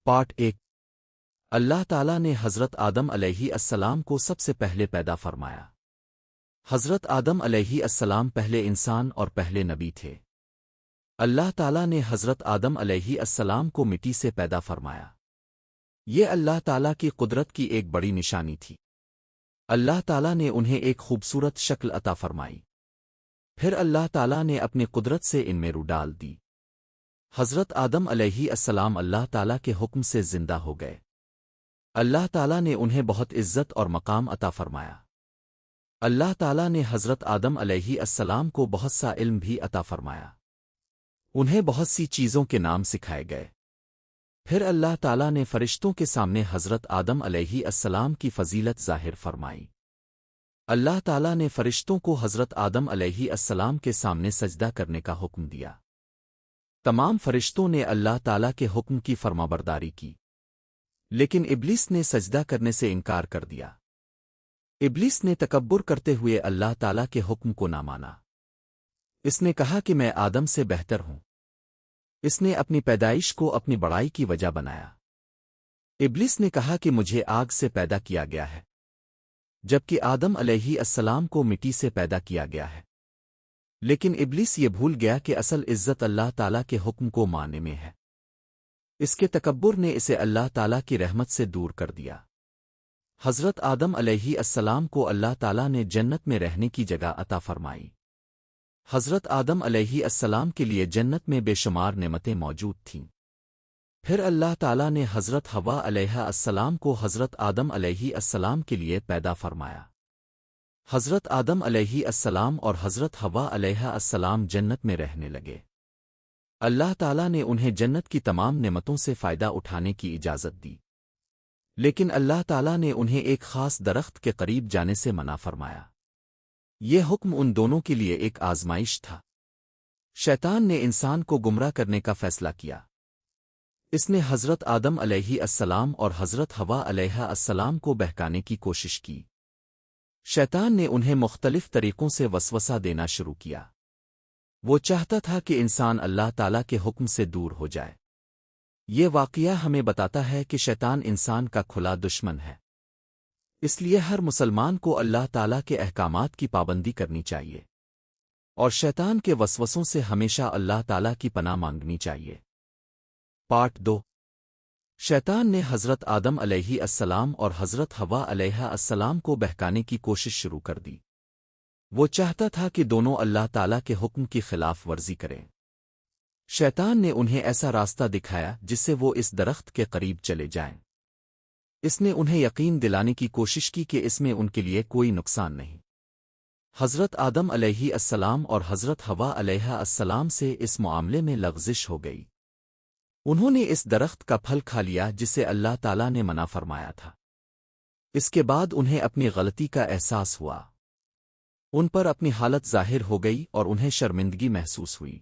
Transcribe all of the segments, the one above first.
Part 1۔ اللہ تعالیٰ نے حضرت آدم علیہ السلام کو سب سے پہلے پیدا فرمایا۔ حضرت آدم علیہ السلام پہلے انسان اور پہلے نبی تھے۔ اللہ تعالیٰ نے حضرت آدم علیہ السلام کو مٹی سے پیدا فرمایا۔ یہ اللہ تعالیٰ کی قدرت کی ایک بڑی نشانی تھی۔ اللہ تعالیٰ نے انہیں ایک خوبصورت شکل عطا فرمائی۔ پھر اللہ تعالیٰ نے اپنی قدرت سے ان میں روح ڈال دی۔ حضرت آدم علیہ السلام اللہ تعالیٰ کے حکم سے زندہ ہو گئے۔ اللہ تعالیٰ نے انہیں بہت عزت اور مقام عطا فرمایا۔ اللہ تعالیٰ نے حضرت آدم علیہ السلام کو بہت سا علم بھی عطا فرمایا۔ انہیں بہت سی چیزوں کے نام سکھائے گئے۔ پھر اللہ تعالیٰ نے فرشتوں کے سامنے حضرت آدم علیہ السلام کی فضیلت ظاہر فرمائی۔ اللہ تعالیٰ نے فرشتوں کو حضرت آدم علیہ السلام کے سامنے سجدہ کرنے کا حکم دیا۔ تمام فرشتوں نے اللہ تعالیٰ کے حکم کی فرمانبرداری کی، لیکن ابلیس نے سجدہ کرنے سے انکار کر دیا۔ ابلیس نے تکبر کرتے ہوئے اللہ تعالیٰ کے حکم کو نہ مانا۔ اس نے کہا کہ میں آدم سے بہتر ہوں۔ اس نے اپنی پیدائش کو اپنی بڑائی کی وجہ بنایا۔ ابلیس نے کہا کہ مجھے آگ سے پیدا کیا گیا ہے، جبکہ آدم علیہ السلام کو مٹی سے پیدا کیا گیا ہے۔ لیکن ابلیس یہ بھول گیا کہ اصل عزت اللہ تعالیٰ کے حکم کو ماننے میں ہے۔ اس کے تکبر نے اسے اللہ تعالیٰ کی رحمت سے دور کر دیا۔ حضرت آدم علیہ السلام کو اللہ تعالیٰ نے جنت میں رہنے کی جگہ عطا فرمائی۔ حضرت آدم علیہ السلام کے لیے جنت میں بے شمار نعمتیں موجود تھیں۔ پھر اللہ تعالیٰ نے حضرت حوا علیہ السلام کو حضرت آدم علیہ السلام کے لیے پیدا فرمایا۔ حضرت آدم علیہ السلام اور حضرت حوا علیہ السلام جنت میں رہنے لگے۔ اللہ تعالیٰ نے انہیں جنت کی تمام نعمتوں سے فائدہ اٹھانے کی اجازت دی، لیکن اللہ تعالیٰ نے انہیں ایک خاص درخت کے قریب جانے سے منع فرمایا۔ یہ حکم ان دونوں کے لیے ایک آزمائش تھا۔ شیطان نے انسان کو گمراہ کرنے کا فیصلہ کیا۔ اس نے حضرت آدم علیہ السلام اور حضرت حوا علیہ السلام کو بہکانے کی کوشش کی۔ شیطان نے انہیں مختلف طریقوں سے وسوسہ دینا شروع کیا۔ وہ چاہتا تھا کہ انسان اللہ تعالیٰ کے حکم سے دور ہو جائے۔ یہ واقعہ ہمیں بتاتا ہے کہ شیطان انسان کا کھلا دشمن ہے۔ اس لیے ہر مسلمان کو اللہ تعالیٰ کے احکامات کی پابندی کرنی چاہیے، اور شیطان کے وسوسوں سے ہمیشہ اللہ تعالیٰ کی پناہ مانگنی چاہیے۔ پارٹ 2۔ شیطان نے حضرت آدم علیہ السلام اور حضرت حوا علیہ السلام کو بہکانے کی کوشش شروع کر دی۔ وہ چاہتا تھا کہ دونوں اللہ تعالیٰ کے حکم کی خلاف ورزی کریں۔ شیطان نے انہیں ایسا راستہ دکھایا جس سے وہ اس درخت کے قریب چلے جائیں۔ اس نے انہیں یقین دلانے کی کوشش کی کہ اس میں ان کے لیے کوئی نقصان نہیں۔ حضرت آدم علیہ السلام اور حضرت حوا علیہ السلام سے اس معاملے میں لغزش ہو گئی۔ انہوں نے اس درخت کا پھل کھا لیا جسے اللہ تعالیٰ نے منع فرمایا تھا۔ اس کے بعد انہیں اپنی غلطی کا احساس ہوا۔ ان پر اپنی حالت ظاہر ہو گئی اور انہیں شرمندگی محسوس ہوئی۔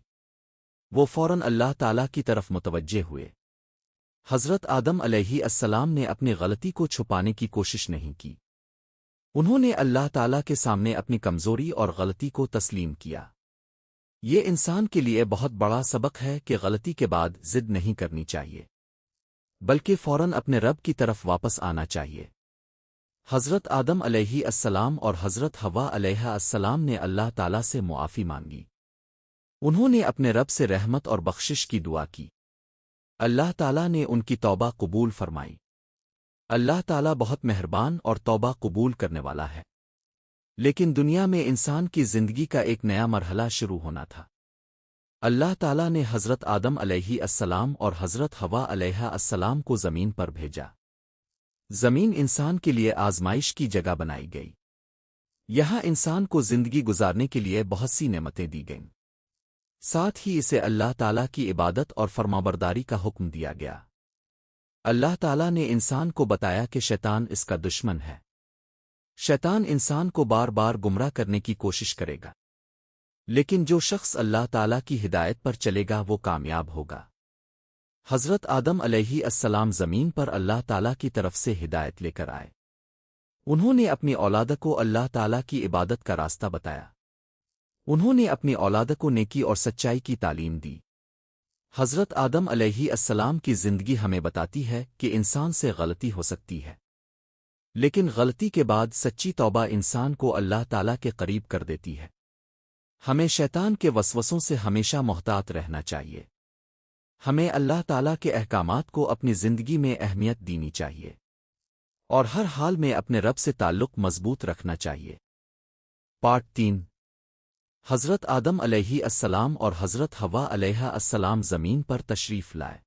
وہ فوراً اللہ تعالیٰ کی طرف متوجہ ہوئے۔ حضرت آدم علیہ السلام نے اپنی غلطی کو چھپانے کی کوشش نہیں کی۔ انہوں نے اللہ تعالیٰ کے سامنے اپنی کمزوری اور غلطی کو تسلیم کیا۔ یہ انسان کے لیے بہت بڑا سبق ہے کہ غلطی کے بعد ضد نہیں کرنی چاہیے، بلکہ فوراً اپنے رب کی طرف واپس آنا چاہیے۔ حضرت آدم علیہ السلام اور حضرت حوا علیہ السلام نے اللہ تعالیٰ سے معافی مانگی۔ انہوں نے اپنے رب سے رحمت اور بخشش کی دعا کی۔ اللہ تعالیٰ نے ان کی توبہ قبول فرمائی۔ اللہ تعالیٰ بہت مہربان اور توبہ قبول کرنے والا ہے۔ لیکن دنیا میں انسان کی زندگی کا ایک نیا مرحلہ شروع ہونا تھا۔ اللہ تعالیٰ نے حضرت آدم علیہ السلام اور حضرت حوا علیہ السلام کو زمین پر بھیجا۔ زمین انسان کے لیے آزمائش کی جگہ بنائی گئی۔ یہاں انسان کو زندگی گزارنے کے لیے بہت سی نعمتیں دی گئیں۔ ساتھ ہی اسے اللہ تعالیٰ کی عبادت اور فرمانبرداری کا حکم دیا گیا۔ اللہ تعالیٰ نے انسان کو بتایا کہ شیطان اس کا دشمن ہے۔ شیطان انسان کو بار بار گمراہ کرنے کی کوشش کرے گا، لیکن جو شخص اللہ تعالیٰ کی ہدایت پر چلے گا وہ کامیاب ہوگا۔ حضرت آدم علیہ السلام زمین پر اللہ تعالیٰ کی طرف سے ہدایت لے کر آئے۔ انہوں نے اپنی اولاد کو اللہ تعالیٰ کی عبادت کا راستہ بتایا۔ انہوں نے اپنی اولاد کو نیکی اور سچائی کی تعلیم دی۔ حضرت آدم علیہ السلام کی زندگی ہمیں بتاتی ہے کہ انسان سے غلطی ہو سکتی ہے، لیکن غلطی کے بعد سچی توبہ انسان کو اللہ تعالیٰ کے قریب کر دیتی ہے۔ ہمیں شیطان کے وسوسوں سے ہمیشہ محتاط رہنا چاہیے۔ ہمیں اللہ تعالیٰ کے احکامات کو اپنی زندگی میں اہمیت دینی چاہیے، اور ہر حال میں اپنے رب سے تعلق مضبوط رکھنا چاہیے۔ پارٹ 3۔ حضرت آدم علیہ السلام اور حضرت حوا علیہ السلام زمین پر تشریف لائے۔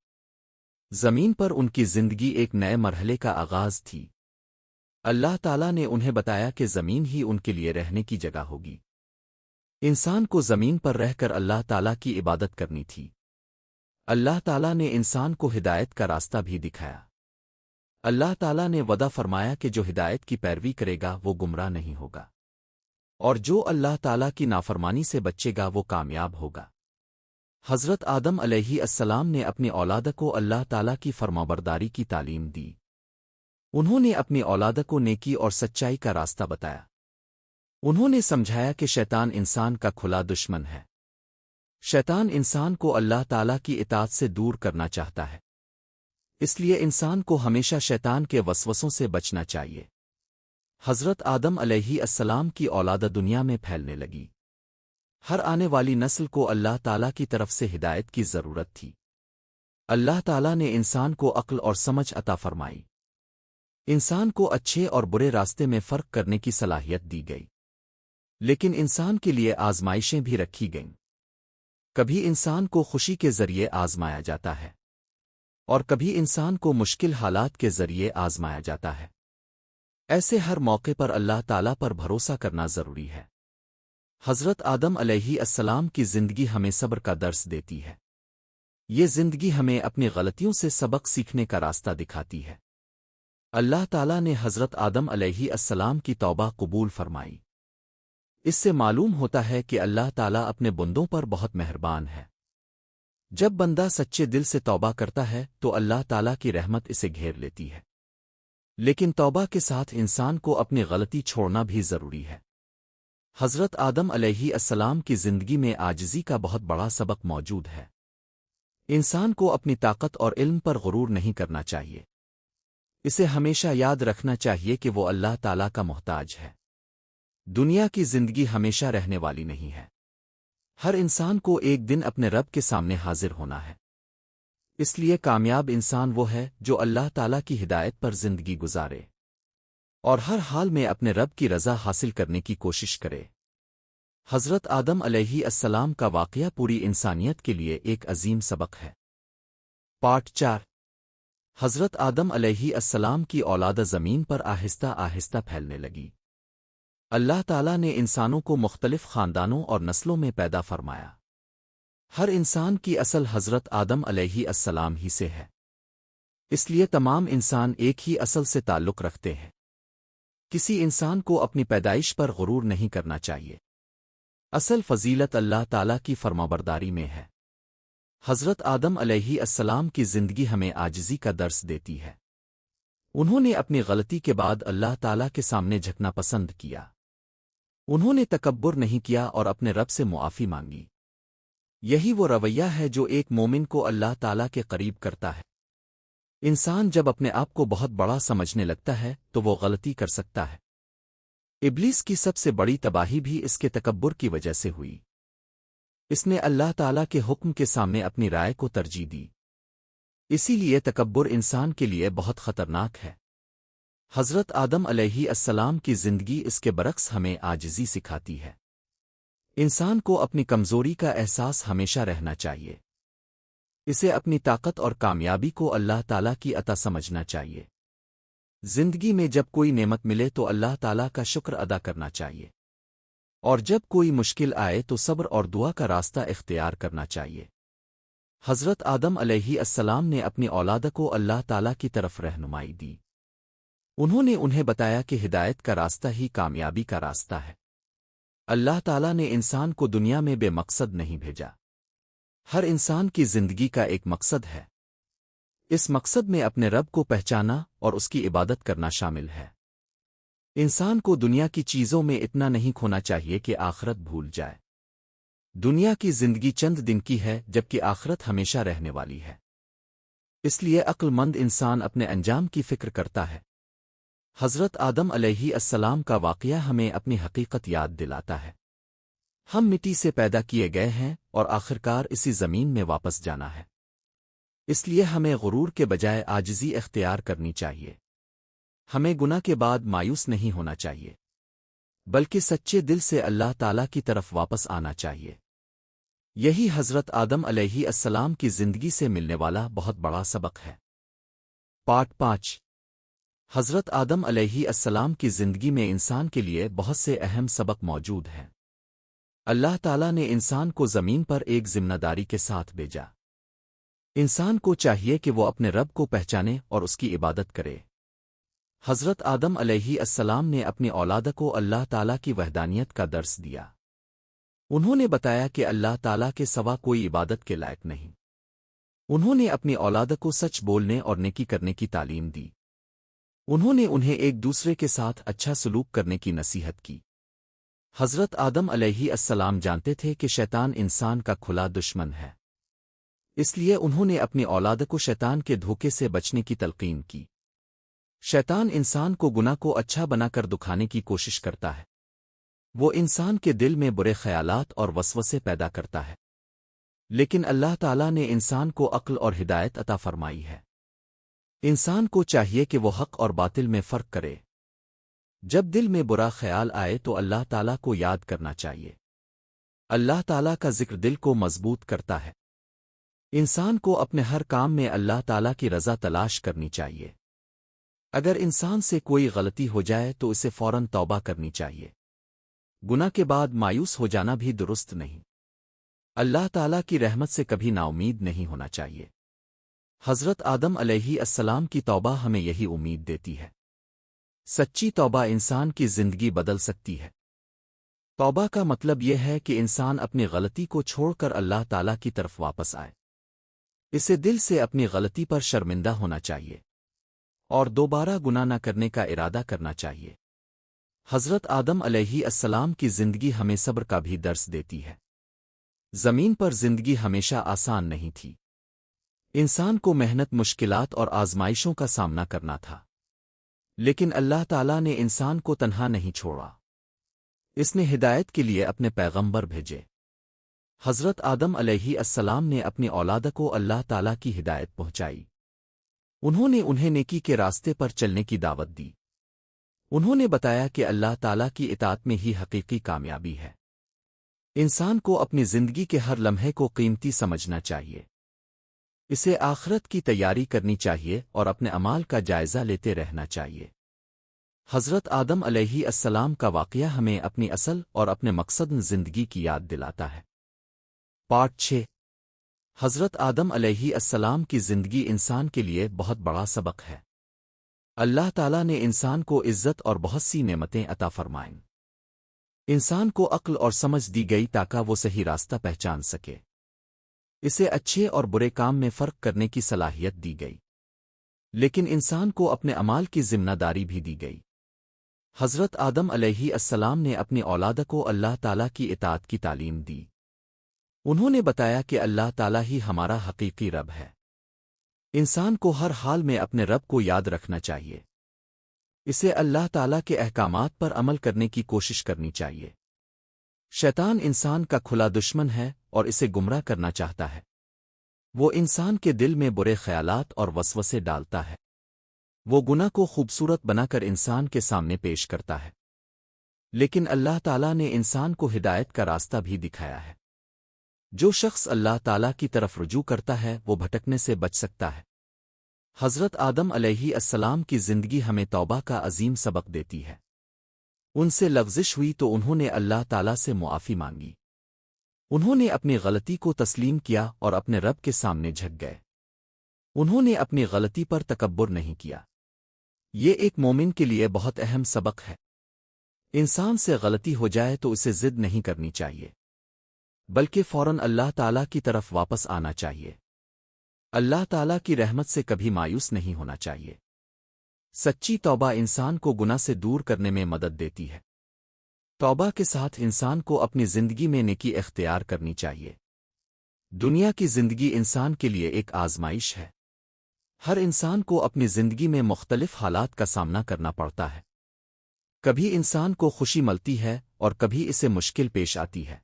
زمین پر ان کی زندگی ایک نئے مرحلے کا آغاز تھی۔ اللہ تعالیٰ نے انہیں بتایا کہ زمین ہی ان کے لیے رہنے کی جگہ ہوگی۔ انسان کو زمین پر رہ کر اللہ تعالیٰ کی عبادت کرنی تھی۔ اللہ تعالیٰ نے انسان کو ہدایت کا راستہ بھی دکھایا۔ اللہ تعالیٰ نے وعدہ فرمایا کہ جو ہدایت کی پیروی کرے گا وہ گمراہ نہیں ہوگا، اور جو اللہ تعالیٰ کی نافرمانی سے بچے گا وہ کامیاب ہوگا۔ حضرت آدم علیہ السلام نے اپنی اولاد کو اللہ تعالیٰ کی فرمانبرداری کی تعلیم دی۔ انہوں نے اپنی اولاد کو نیکی اور سچائی کا راستہ بتایا۔ انہوں نے سمجھایا کہ شیطان انسان کا کھلا دشمن ہے۔ شیطان انسان کو اللہ تعالیٰ کی اطاعت سے دور کرنا چاہتا ہے، اس لیے انسان کو ہمیشہ شیطان کے وسوسوں سے بچنا چاہیے۔ حضرت آدم علیہ السلام کی اولاد دنیا میں پھیلنے لگی۔ ہر آنے والی نسل کو اللہ تعالیٰ کی طرف سے ہدایت کی ضرورت تھی۔ اللہ تعالیٰ نے انسان کو عقل اور سمجھ عطا فرمائی۔ انسان کو اچھے اور برے راستے میں فرق کرنے کی صلاحیت دی گئی، لیکن انسان کے لیے آزمائشیں بھی رکھی گئیں۔ کبھی انسان کو خوشی کے ذریعے آزمایا جاتا ہے، اور کبھی انسان کو مشکل حالات کے ذریعے آزمایا جاتا ہے۔ ایسے ہر موقع پر اللہ تعالیٰ پر بھروسہ کرنا ضروری ہے۔ حضرت آدم علیہ السلام کی زندگی ہمیں صبر کا درس دیتی ہے۔ یہ زندگی ہمیں اپنی غلطیوں سے سبق سیکھنے کا راستہ دکھاتی ہے۔ اللہ تعالیٰ نے حضرت آدم علیہ السلام کی توبہ قبول فرمائی۔ اس سے معلوم ہوتا ہے کہ اللہ تعالیٰ اپنے بندوں پر بہت مہربان ہے۔ جب بندہ سچے دل سے توبہ کرتا ہے تو اللہ تعالیٰ کی رحمت اسے گھیر لیتی ہے، لیکن توبہ کے ساتھ انسان کو اپنی غلطی چھوڑنا بھی ضروری ہے۔ حضرت آدم علیہ السلام کی زندگی میں عاجزی کا بہت بڑا سبق موجود ہے۔ انسان کو اپنی طاقت اور علم پر غرور نہیں کرنا چاہیے۔ اسے ہمیشہ یاد رکھنا چاہیے کہ وہ اللہ تعالیٰ کا محتاج ہے۔ دنیا کی زندگی ہمیشہ رہنے والی نہیں ہے۔ ہر انسان کو ایک دن اپنے رب کے سامنے حاضر ہونا ہے۔ اس لیے کامیاب انسان وہ ہے جو اللہ تعالیٰ کی ہدایت پر زندگی گزارے، اور ہر حال میں اپنے رب کی رضا حاصل کرنے کی کوشش کرے۔ حضرت آدم علیہ السلام کا واقعہ پوری انسانیت کے لیے ایک عظیم سبق ہے۔ پارٹ 4۔ حضرت آدم علیہ السلام کی اولاد زمین پر آہستہ آہستہ پھیلنے لگی۔ اللہ تعالیٰ نے انسانوں کو مختلف خاندانوں اور نسلوں میں پیدا فرمایا۔ ہر انسان کی اصل حضرت آدم علیہ السلام ہی سے ہے، اس لیے تمام انسان ایک ہی اصل سے تعلق رکھتے ہیں۔ کسی انسان کو اپنی پیدائش پر غرور نہیں کرنا چاہیے۔ اصل فضیلت اللہ تعالیٰ کی فرمانبرداری میں ہے۔ حضرت آدم علیہ السلام کی زندگی ہمیں عاجزی کا درس دیتی ہے۔ انہوں نے اپنی غلطی کے بعد اللہ تعالیٰ کے سامنے جھکنا پسند کیا۔ انہوں نے تکبر نہیں کیا اور اپنے رب سے معافی مانگی۔ یہی وہ رویہ ہے جو ایک مومن کو اللہ تعالیٰ کے قریب کرتا ہے۔ انسان جب اپنے آپ کو بہت بڑا سمجھنے لگتا ہے تو وہ غلطی کر سکتا ہے۔ ابلیس کی سب سے بڑی تباہی بھی اس کے تکبر کی وجہ سے ہوئی۔ اس نے اللہ تعالیٰ کے حکم کے سامنے اپنی رائے کو ترجیح دی۔ اسی لیے تکبر انسان کے لیے بہت خطرناک ہے۔ حضرت آدم علیہ السلام کی زندگی اس کے برعکس ہمیں عاجزی سکھاتی ہے۔ انسان کو اپنی کمزوری کا احساس ہمیشہ رہنا چاہیے۔ اسے اپنی طاقت اور کامیابی کو اللہ تعالیٰ کی عطا سمجھنا چاہیے۔ زندگی میں جب کوئی نعمت ملے تو اللہ تعالیٰ کا شکر ادا کرنا چاہیے، اور جب کوئی مشکل آئے تو صبر اور دعا کا راستہ اختیار کرنا چاہیے۔ حضرت آدم علیہ السلام نے اپنی اولاد کو اللہ تعالیٰ کی طرف رہنمائی دی۔ انہوں نے انہیں بتایا کہ ہدایت کا راستہ ہی کامیابی کا راستہ ہے۔ اللہ تعالیٰ نے انسان کو دنیا میں بے مقصد نہیں بھیجا۔ ہر انسان کی زندگی کا ایک مقصد ہے۔ اس مقصد میں اپنے رب کو پہچانا اور اس کی عبادت کرنا شامل ہے۔ انسان کو دنیا کی چیزوں میں اتنا نہیں کھونا چاہیے کہ آخرت بھول جائے۔ دنیا کی زندگی چند دن کی ہے جبکہ آخرت ہمیشہ رہنے والی ہے۔ اس لیے عقل مند انسان اپنے انجام کی فکر کرتا ہے۔ حضرت آدم علیہ السلام کا واقعہ ہمیں اپنی حقیقت یاد دلاتا ہے۔ ہم مٹی سے پیدا کیے گئے ہیں اور آخرکار اسی زمین میں واپس جانا ہے۔ اس لیے ہمیں غرور کے بجائے عاجزی اختیار کرنی چاہیے۔ ہمیں گناہ کے بعد مایوس نہیں ہونا چاہیے، بلکہ سچے دل سے اللہ تعالیٰ کی طرف واپس آنا چاہیے۔ یہی حضرت آدم علیہ السلام کی زندگی سے ملنے والا بہت بڑا سبق ہے۔ پارٹ 5۔ حضرت آدم علیہ السلام کی زندگی میں انسان کے لیے بہت سے اہم سبق موجود ہیں۔ اللہ تعالیٰ نے انسان کو زمین پر ایک ذمہ داری کے ساتھ بھیجا۔ انسان کو چاہیے کہ وہ اپنے رب کو پہچانے اور اس کی عبادت کرے۔ حضرت آدم علیہ السلام نے اپنی اولاد کو اللہ تعالیٰ کی وحدانیت کا درس دیا۔ انہوں نے بتایا کہ اللہ تعالیٰ کے سوا کوئی عبادت کے لائق نہیں۔ انہوں نے اپنی اولاد کو سچ بولنے اور نیکی کرنے کی تعلیم دی۔ انہوں نے انہیں ایک دوسرے کے ساتھ اچھا سلوک کرنے کی نصیحت کی۔ حضرت آدم علیہ السلام جانتے تھے کہ شیطان انسان کا کھلا دشمن ہے۔ اس لیے انہوں نے اپنی اولاد کو شیطان کے دھوکے سے بچنے کی تلقین کی۔ شیطان انسان کو گناہ کو اچھا بنا کر دکھانے کی کوشش کرتا ہے۔ وہ انسان کے دل میں برے خیالات اور وسوسے پیدا کرتا ہے، لیکن اللہ تعالیٰ نے انسان کو عقل اور ہدایت عطا فرمائی ہے۔ انسان کو چاہیے کہ وہ حق اور باطل میں فرق کرے۔ جب دل میں برا خیال آئے تو اللہ تعالیٰ کو یاد کرنا چاہیے۔ اللہ تعالیٰ کا ذکر دل کو مضبوط کرتا ہے۔ انسان کو اپنے ہر کام میں اللہ تعالیٰ کی رضا تلاش کرنی چاہیے۔ اگر انسان سے کوئی غلطی ہو جائے تو اسے فوراً توبہ کرنی چاہیے۔ گناہ کے بعد مایوس ہو جانا بھی درست نہیں۔ اللہ تعالیٰ کی رحمت سے کبھی نا امید نہیں ہونا چاہیے۔ حضرت آدم علیہ السلام کی توبہ ہمیں یہی امید دیتی ہے۔ سچی توبہ انسان کی زندگی بدل سکتی ہے۔ توبہ کا مطلب یہ ہے کہ انسان اپنی غلطی کو چھوڑ کر اللہ تعالیٰ کی طرف واپس آئے۔ اسے دل سے اپنی غلطی پر شرمندہ ہونا چاہیے اور دوبارہ گناہ نہ کرنے کا ارادہ کرنا چاہیے۔ حضرت آدم علیہ السلام کی زندگی ہمیں صبر کا بھی درس دیتی ہے۔ زمین پر زندگی ہمیشہ آسان نہیں تھی۔ انسان کو محنت، مشکلات اور آزمائشوں کا سامنا کرنا تھا، لیکن اللہ تعالیٰ نے انسان کو تنہا نہیں چھوڑا۔ اس نے ہدایت کے لیے اپنے پیغمبر بھیجے۔ حضرت آدم علیہ السلام نے اپنی اولاد کو اللہ تعالیٰ کی ہدایت پہنچائی۔ انہوں نے انہیں نیکی کے راستے پر چلنے کی دعوت دی۔ انہوں نے بتایا کہ اللہ تعالیٰ کی اطاعت میں ہی حقیقی کامیابی ہے۔ انسان کو اپنی زندگی کے ہر لمحے کو قیمتی سمجھنا چاہیے۔ اسے آخرت کی تیاری کرنی چاہیے اور اپنے اعمال کا جائزہ لیتے رہنا چاہیے۔ حضرت آدم علیہ السلام کا واقعہ ہمیں اپنی اصل اور اپنے مقصد زندگی کی یاد دلاتا ہے۔ پارٹ 6۔ حضرت آدم علیہ السلام کی زندگی انسان کے لیے بہت بڑا سبق ہے۔ اللہ تعالیٰ نے انسان کو عزت اور بہت سی نعمتیں عطا فرمائیں۔ انسان کو عقل اور سمجھ دی گئی تاکہ وہ صحیح راستہ پہچان سکے۔ اسے اچھے اور برے کام میں فرق کرنے کی صلاحیت دی گئی، لیکن انسان کو اپنے اعمال کی ذمہ داری بھی دی گئی۔ حضرت آدم علیہ السلام نے اپنی اولاد کو اللہ تعالیٰ کی اطاعت کی تعلیم دی۔ انہوں نے بتایا کہ اللہ تعالیٰ ہی ہمارا حقیقی رب ہے۔ انسان کو ہر حال میں اپنے رب کو یاد رکھنا چاہیے۔ اسے اللہ تعالیٰ کے احکامات پر عمل کرنے کی کوشش کرنی چاہیے۔ شیطان انسان کا کھلا دشمن ہے اور اسے گمراہ کرنا چاہتا ہے۔ وہ انسان کے دل میں برے خیالات اور وسوسے ڈالتا ہے۔ وہ گناہ کو خوبصورت بنا کر انسان کے سامنے پیش کرتا ہے، لیکن اللہ تعالیٰ نے انسان کو ہدایت کا راستہ بھی دکھایا ہے۔ جو شخص اللہ تعالیٰ کی طرف رجوع کرتا ہے وہ بھٹکنے سے بچ سکتا ہے۔ حضرت آدم علیہ السلام کی زندگی ہمیں توبہ کا عظیم سبق دیتی ہے۔ ان سے لغزش ہوئی تو انہوں نے اللہ تعالیٰ سے معافی مانگی۔ انہوں نے اپنی غلطی کو تسلیم کیا اور اپنے رب کے سامنے جھک گئے۔ انہوں نے اپنی غلطی پر تکبر نہیں کیا۔ یہ ایک مومن کے لیے بہت اہم سبق ہے۔ انسان سے غلطی ہو جائے تو اسے ضد نہیں کرنی چاہیے، بلکہ فوراً اللہ تعالیٰ کی طرف واپس آنا چاہیے۔ اللہ تعالیٰ کی رحمت سے کبھی مایوس نہیں ہونا چاہیے۔ سچی توبہ انسان کو گناہ سے دور کرنے میں مدد دیتی ہے۔ توبہ کے ساتھ انسان کو اپنی زندگی میں نیکی اختیار کرنی چاہیے۔ دنیا کی زندگی انسان کے لیے ایک آزمائش ہے۔ ہر انسان کو اپنی زندگی میں مختلف حالات کا سامنا کرنا پڑتا ہے۔ کبھی انسان کو خوشی ملتی ہے اور کبھی اسے مشکل پیش آتی ہے۔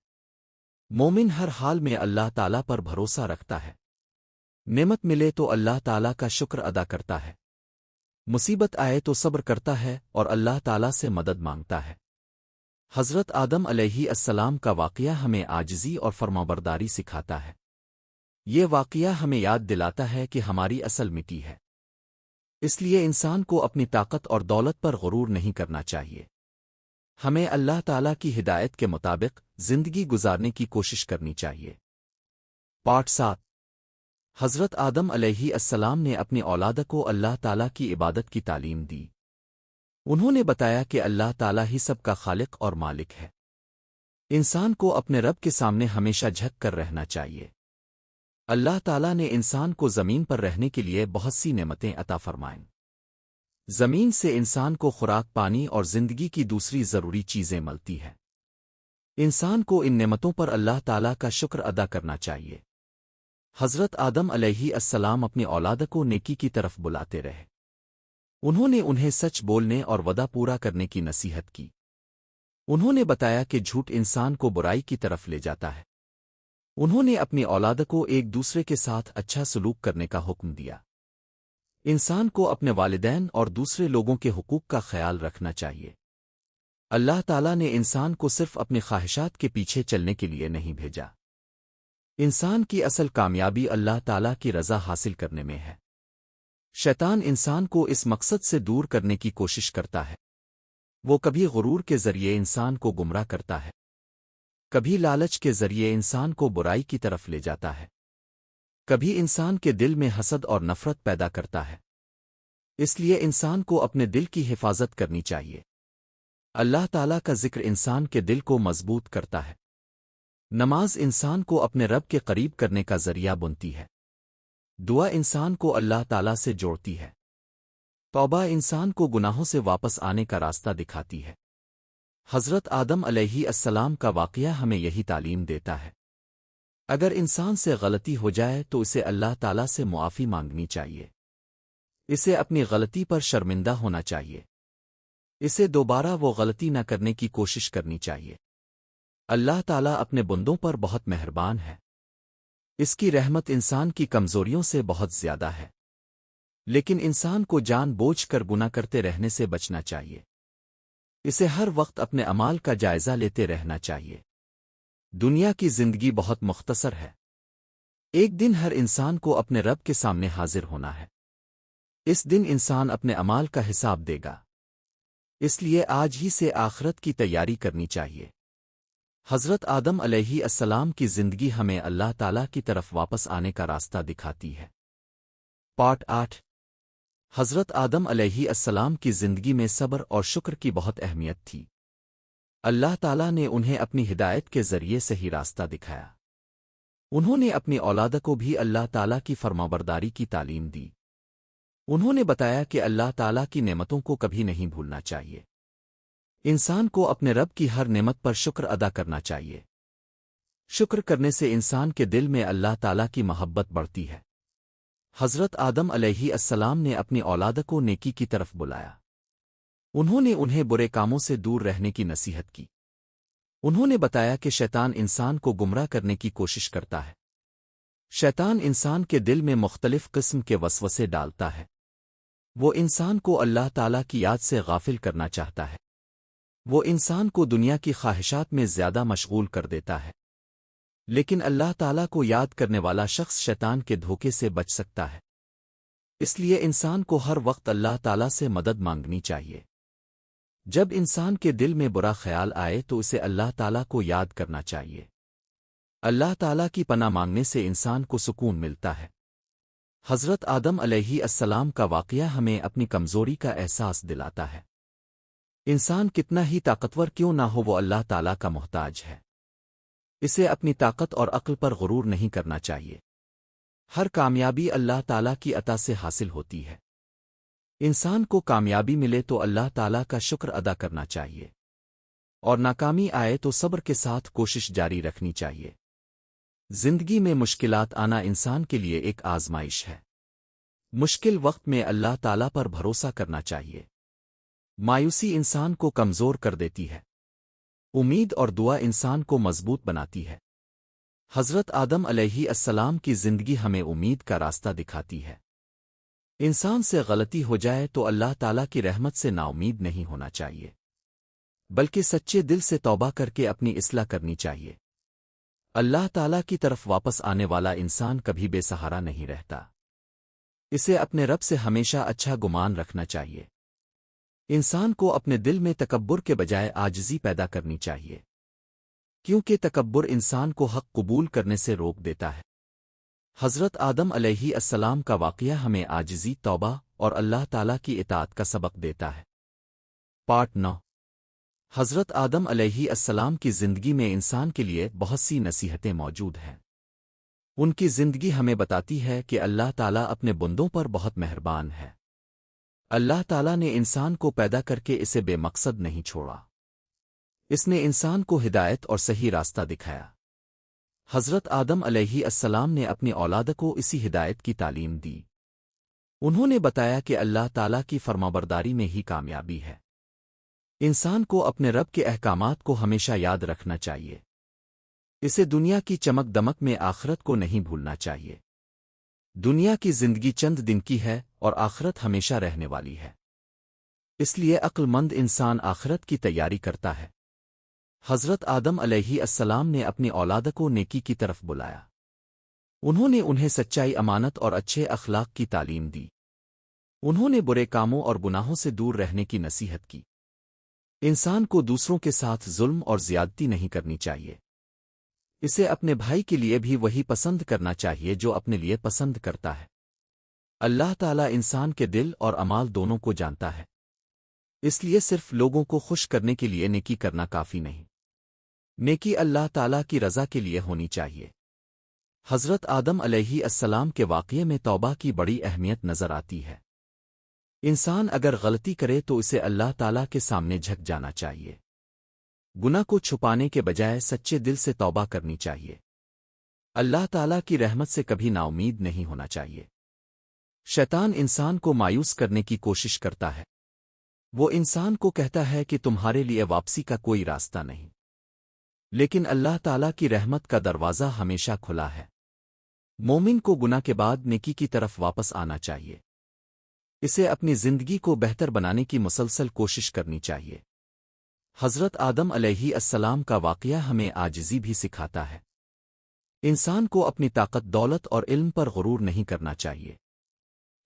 مومن ہر حال میں اللہ تعالیٰ پر بھروسہ رکھتا ہے۔ نعمت ملے تو اللہ تعالیٰ کا شکر ادا کرتا ہے، مصیبت آئے تو صبر کرتا ہے اور اللہ تعالیٰ سے مدد مانگتا ہے۔ حضرت آدم علیہ السلام کا واقعہ ہمیں عاجزی اور فرمانبرداری سکھاتا ہے۔ یہ واقعہ ہمیں یاد دلاتا ہے کہ ہماری اصل مٹی ہے، اس لیے انسان کو اپنی طاقت اور دولت پر غرور نہیں کرنا چاہیے۔ ہمیں اللہ تعالیٰ کی ہدایت کے مطابق زندگی گزارنے کی کوشش کرنی چاہیے۔ پارٹ 7۔ حضرت آدم علیہ السلام نے اپنی اولاد کو اللہ تعالیٰ کی عبادت کی تعلیم دی۔ انہوں نے بتایا کہ اللہ تعالیٰ ہی سب کا خالق اور مالک ہے۔ انسان کو اپنے رب کے سامنے ہمیشہ جھک کر رہنا چاہیے۔ اللہ تعالیٰ نے انسان کو زمین پر رہنے کے لیے بہت سی نعمتیں عطا فرمائیں۔ زمین سے انسان کو خوراک، پانی اور زندگی کی دوسری ضروری چیزیں ملتی ہیں۔ انسان کو ان نعمتوں پر اللہ تعالیٰ کا شکر ادا کرنا چاہیے۔ حضرت آدم علیہ السلام اپنی اولاد کو نیکی کی طرف بلاتے رہے۔ انہوں نے انہیں سچ بولنے اور وعدہ پورا کرنے کی نصیحت کی۔ انہوں نے بتایا کہ جھوٹ انسان کو برائی کی طرف لے جاتا ہے۔ انہوں نے اپنی اولاد کو ایک دوسرے کے ساتھ اچھا سلوک کرنے کا حکم دیا۔ انسان کو اپنے والدین اور دوسرے لوگوں کے حقوق کا خیال رکھنا چاہیے۔ اللہ تعالیٰ نے انسان کو صرف اپنی خواہشات کے پیچھے چلنے کے لیے نہیں بھیجا۔ انسان کی اصل کامیابی اللہ تعالیٰ کی رضا حاصل کرنے میں ہے۔ شیطان انسان کو اس مقصد سے دور کرنے کی کوشش کرتا ہے۔ وہ کبھی غرور کے ذریعے انسان کو گمراہ کرتا ہے، کبھی لالچ کے ذریعے انسان کو برائی کی طرف لے جاتا ہے، کبھی انسان کے دل میں حسد اور نفرت پیدا کرتا ہے۔ اس لیے انسان کو اپنے دل کی حفاظت کرنی چاہیے۔ اللہ تعالیٰ کا ذکر انسان کے دل کو مضبوط کرتا ہے۔ نماز انسان کو اپنے رب کے قریب کرنے کا ذریعہ بنتی ہے۔ دعا انسان کو اللہ تعالیٰ سے جوڑتی ہے۔ توبہ انسان کو گناہوں سے واپس آنے کا راستہ دکھاتی ہے۔ حضرت آدم علیہ السلام کا واقعہ ہمیں یہی تعلیم دیتا ہے۔ اگر انسان سے غلطی ہو جائے تو اسے اللہ تعالیٰ سے معافی مانگنی چاہیے۔ اسے اپنی غلطی پر شرمندہ ہونا چاہیے۔ اسے دوبارہ وہ غلطی نہ کرنے کی کوشش کرنی چاہیے۔ اللہ تعالیٰ اپنے بندوں پر بہت مہربان ہے۔ اس کی رحمت انسان کی کمزوریوں سے بہت زیادہ ہے، لیکن انسان کو جان بوجھ کر گناہ کرتے رہنے سے بچنا چاہیے۔ اسے ہر وقت اپنے اعمال کا جائزہ لیتے رہنا چاہیے۔ دنیا کی زندگی بہت مختصر ہے۔ ایک دن ہر انسان کو اپنے رب کے سامنے حاضر ہونا ہے۔ اس دن انسان اپنے اعمال کا حساب دے گا۔ اس لیے آج ہی سے آخرت کی تیاری کرنی چاہیے۔ حضرت آدم علیہ السلام کی زندگی ہمیں اللہ تعالیٰ کی طرف واپس آنے کا راستہ دکھاتی ہے۔ پارٹ 8۔ حضرت آدم علیہ السلام کی زندگی میں صبر اور شکر کی بہت اہمیت تھی۔ اللہ تعالیٰ نے انہیں اپنی ہدایت کے ذریعے صحیح راستہ دکھایا۔ انہوں نے اپنی اولاد کو بھی اللہ تعالیٰ کی فرمانبرداری کی تعلیم دی۔ انہوں نے بتایا کہ اللہ تعالیٰ کی نعمتوں کو کبھی نہیں بھولنا چاہیے۔ انسان کو اپنے رب کی ہر نعمت پر شکر ادا کرنا چاہیے۔ شکر کرنے سے انسان کے دل میں اللہ تعالیٰ کی محبت بڑھتی ہے۔ حضرت آدم علیہ السلام نے اپنی اولاد کو نیکی کی طرف بلایا۔ انہوں نے انہیں برے کاموں سے دور رہنے کی نصیحت کی۔ انہوں نے بتایا کہ شیطان انسان کو گمراہ کرنے کی کوشش کرتا ہے۔ شیطان انسان کے دل میں مختلف قسم کے وسوسے ڈالتا ہے۔ وہ انسان کو اللہ تعالیٰ کی یاد سے غافل کرنا چاہتا ہے۔ وہ انسان کو دنیا کی خواہشات میں زیادہ مشغول کر دیتا ہے۔ لیکن اللہ تعالیٰ کو یاد کرنے والا شخص شیطان کے دھوکے سے بچ سکتا ہے۔ اس لیے انسان کو ہر وقت اللہ تعالیٰ سے مدد مانگنی چاہیے۔ جب انسان کے دل میں برا خیال آئے تو اسے اللہ تعالیٰ کو یاد کرنا چاہیے۔ اللہ تعالیٰ کی پناہ مانگنے سے انسان کو سکون ملتا ہے۔ حضرت آدم علیہ السلام کا واقعہ ہمیں اپنی کمزوری کا احساس دلاتا ہے۔ انسان کتنا ہی طاقتور کیوں نہ ہو، وہ اللہ تعالیٰ کا محتاج ہے۔ اسے اپنی طاقت اور عقل پر غرور نہیں کرنا چاہیے۔ ہر کامیابی اللہ تعالیٰ کی عطا سے حاصل ہوتی ہے۔ انسان کو کامیابی ملے تو اللہ تعالیٰ کا شکر ادا کرنا چاہیے۔ اور ناکامی آئے تو صبر کے ساتھ کوشش جاری رکھنی چاہیے۔ زندگی میں مشکلات آنا انسان کے لیے ایک آزمائش ہے۔ مشکل وقت میں اللہ تعالیٰ پر بھروسہ کرنا چاہیے۔ مایوسی انسان کو کمزور کر دیتی ہے۔ امید اور دعا انسان کو مضبوط بناتی ہے۔ حضرت آدم علیہ السلام کی زندگی ہمیں امید کا راستہ دکھاتی ہے۔ انسان سے غلطی ہو جائے تو اللہ تعالیٰ کی رحمت سے نا امید نہیں ہونا چاہیے، بلکہ سچے دل سے توبہ کر کے اپنی اصلاح کرنی چاہیے۔ اللہ تعالیٰ کی طرف واپس آنے والا انسان کبھی بے سہارا نہیں رہتا۔ اسے اپنے رب سے ہمیشہ اچھا گمان رکھنا چاہیے۔ انسان کو اپنے دل میں تکبر کے بجائے عاجزی پیدا کرنی چاہیے، کیونکہ تکبر انسان کو حق قبول کرنے سے روک دیتا ہے۔ حضرت آدم علیہ السلام کا واقعہ ہمیں عاجزی، توبہ اور اللہ تعالیٰ کی اطاعت کا سبق دیتا ہے۔ پارٹ 9۔ حضرت آدم علیہ السلام کی زندگی میں انسان کے لیے بہت سی نصیحتیں موجود ہیں۔ ان کی زندگی ہمیں بتاتی ہے کہ اللہ تعالیٰ اپنے بندوں پر بہت مہربان ہے۔ اللہ تعالیٰ نے انسان کو پیدا کر کے اسے بے مقصد نہیں چھوڑا۔ اس نے انسان کو ہدایت اور صحیح راستہ دکھایا۔ حضرت آدم علیہ السلام نے اپنی اولاد کو اسی ہدایت کی تعلیم دی۔ انہوں نے بتایا کہ اللہ تعالیٰ کی فرمانبرداری میں ہی کامیابی ہے۔ انسان کو اپنے رب کے احکامات کو ہمیشہ یاد رکھنا چاہیے۔ اسے دنیا کی چمک دمک میں آخرت کو نہیں بھولنا چاہیے۔ دنیا کی زندگی چند دن کی ہے اور آخرت ہمیشہ رہنے والی ہے، اس لیے عقل مند انسان آخرت کی تیاری کرتا ہے۔ حضرت آدم علیہ السلام نے اپنی اولاد کو نیکی کی طرف بلایا۔ انہیں سچائی، امانت اور اچھے اخلاق کی تعلیم دی۔ انہوں نے برے کاموں اور گناہوں سے دور رہنے کی نصیحت کی۔ انسان کو دوسروں کے ساتھ ظلم اور زیادتی نہیں کرنی چاہیے۔ اسے اپنے بھائی کے لیے بھی وہی پسند کرنا چاہیے جو اپنے لیے پسند کرتا ہے۔ اللہ تعالیٰ انسان کے دل اور اعمال دونوں کو جانتا ہے، اس لیے صرف لوگوں کو خوش کرنے کے لیے نیکی کرنا کافی نہیں۔ نیکی اللہ تعالیٰ کی رضا کے لیے ہونی چاہیے۔ حضرت آدم علیہ السلام کے واقعے میں توبہ کی بڑی اہمیت نظر آتی ہے۔ انسان اگر غلطی کرے تو اسے اللہ تعالیٰ کے سامنے جھک جانا چاہیے۔ گناہ کو چھپانے کے بجائے سچے دل سے توبہ کرنی چاہیے۔ اللہ تعالیٰ کی رحمت سے کبھی نا امید نہیں ہونا چاہیے۔ شیطان انسان کو مایوس کرنے کی کوشش کرتا ہے۔ وہ انسان کو کہتا ہے کہ تمہارے لیے واپسی کا کوئی راستہ نہیں، لیکن اللہ تعالیٰ کی رحمت کا دروازہ ہمیشہ کھلا ہے۔ مومن کو گناہ کے بعد نیکی کی طرف واپس آنا چاہیے۔ اسے اپنی زندگی کو بہتر بنانے کی مسلسل کوشش کرنی چاہیے۔ حضرت آدم علیہ السلام کا واقعہ ہمیں عاجزی بھی سکھاتا ہے۔ انسان کو اپنی طاقت، دولت اور علم پر غرور نہیں کرنا چاہیے۔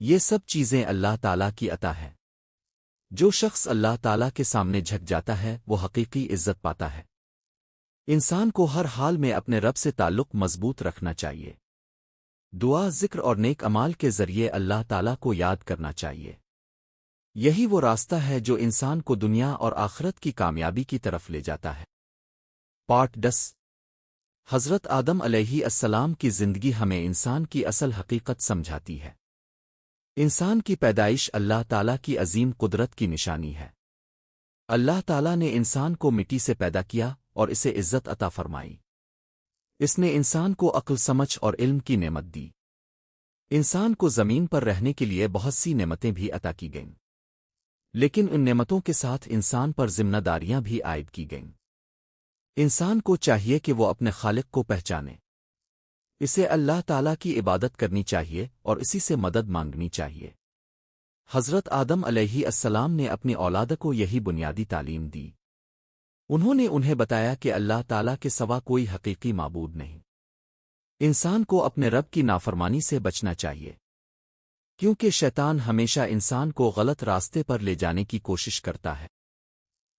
یہ سب چیزیں اللہ تعالیٰ کی عطا ہے۔ جو شخص اللہ تعالیٰ کے سامنے جھک جاتا ہے وہ حقیقی عزت پاتا ہے۔ انسان کو ہر حال میں اپنے رب سے تعلق مضبوط رکھنا چاہیے۔ دعا، ذکر اور نیک اعمال کے ذریعے اللہ تعالیٰ کو یاد کرنا چاہیے۔ یہی وہ راستہ ہے جو انسان کو دنیا اور آخرت کی کامیابی کی طرف لے جاتا ہے۔ پارٹ 10۔ حضرت آدم علیہ السلام کی زندگی ہمیں انسان کی اصل حقیقت سمجھاتی ہے۔ انسان کی پیدائش اللہ تعالیٰ کی عظیم قدرت کی نشانی ہے۔ اللہ تعالیٰ نے انسان کو مٹی سے پیدا کیا اور اسے عزت عطا فرمائی۔ اس نے انسان کو عقل، سمجھ اور علم کی نعمت دی۔ انسان کو زمین پر رہنے کے لیے بہت سی نعمتیں بھی عطا کی گئیں، لیکن ان نعمتوں کے ساتھ انسان پر ذمہ داریاں بھی عائد کی گئیں۔ انسان کو چاہیے کہ وہ اپنے خالق کو پہچانے، اسے اللہ تعالیٰ کی عبادت کرنی چاہیے اور اسی سے مدد مانگنی چاہیے۔ حضرت آدم علیہ السلام نے اپنی اولاد کو یہی بنیادی تعلیم دی۔ انہیں بتایا کہ اللہ تعالیٰ کے سوا کوئی حقیقی معبود نہیں۔ انسان کو اپنے رب کی نافرمانی سے بچنا چاہیے، کیونکہ شیطان ہمیشہ انسان کو غلط راستے پر لے جانے کی کوشش کرتا ہے۔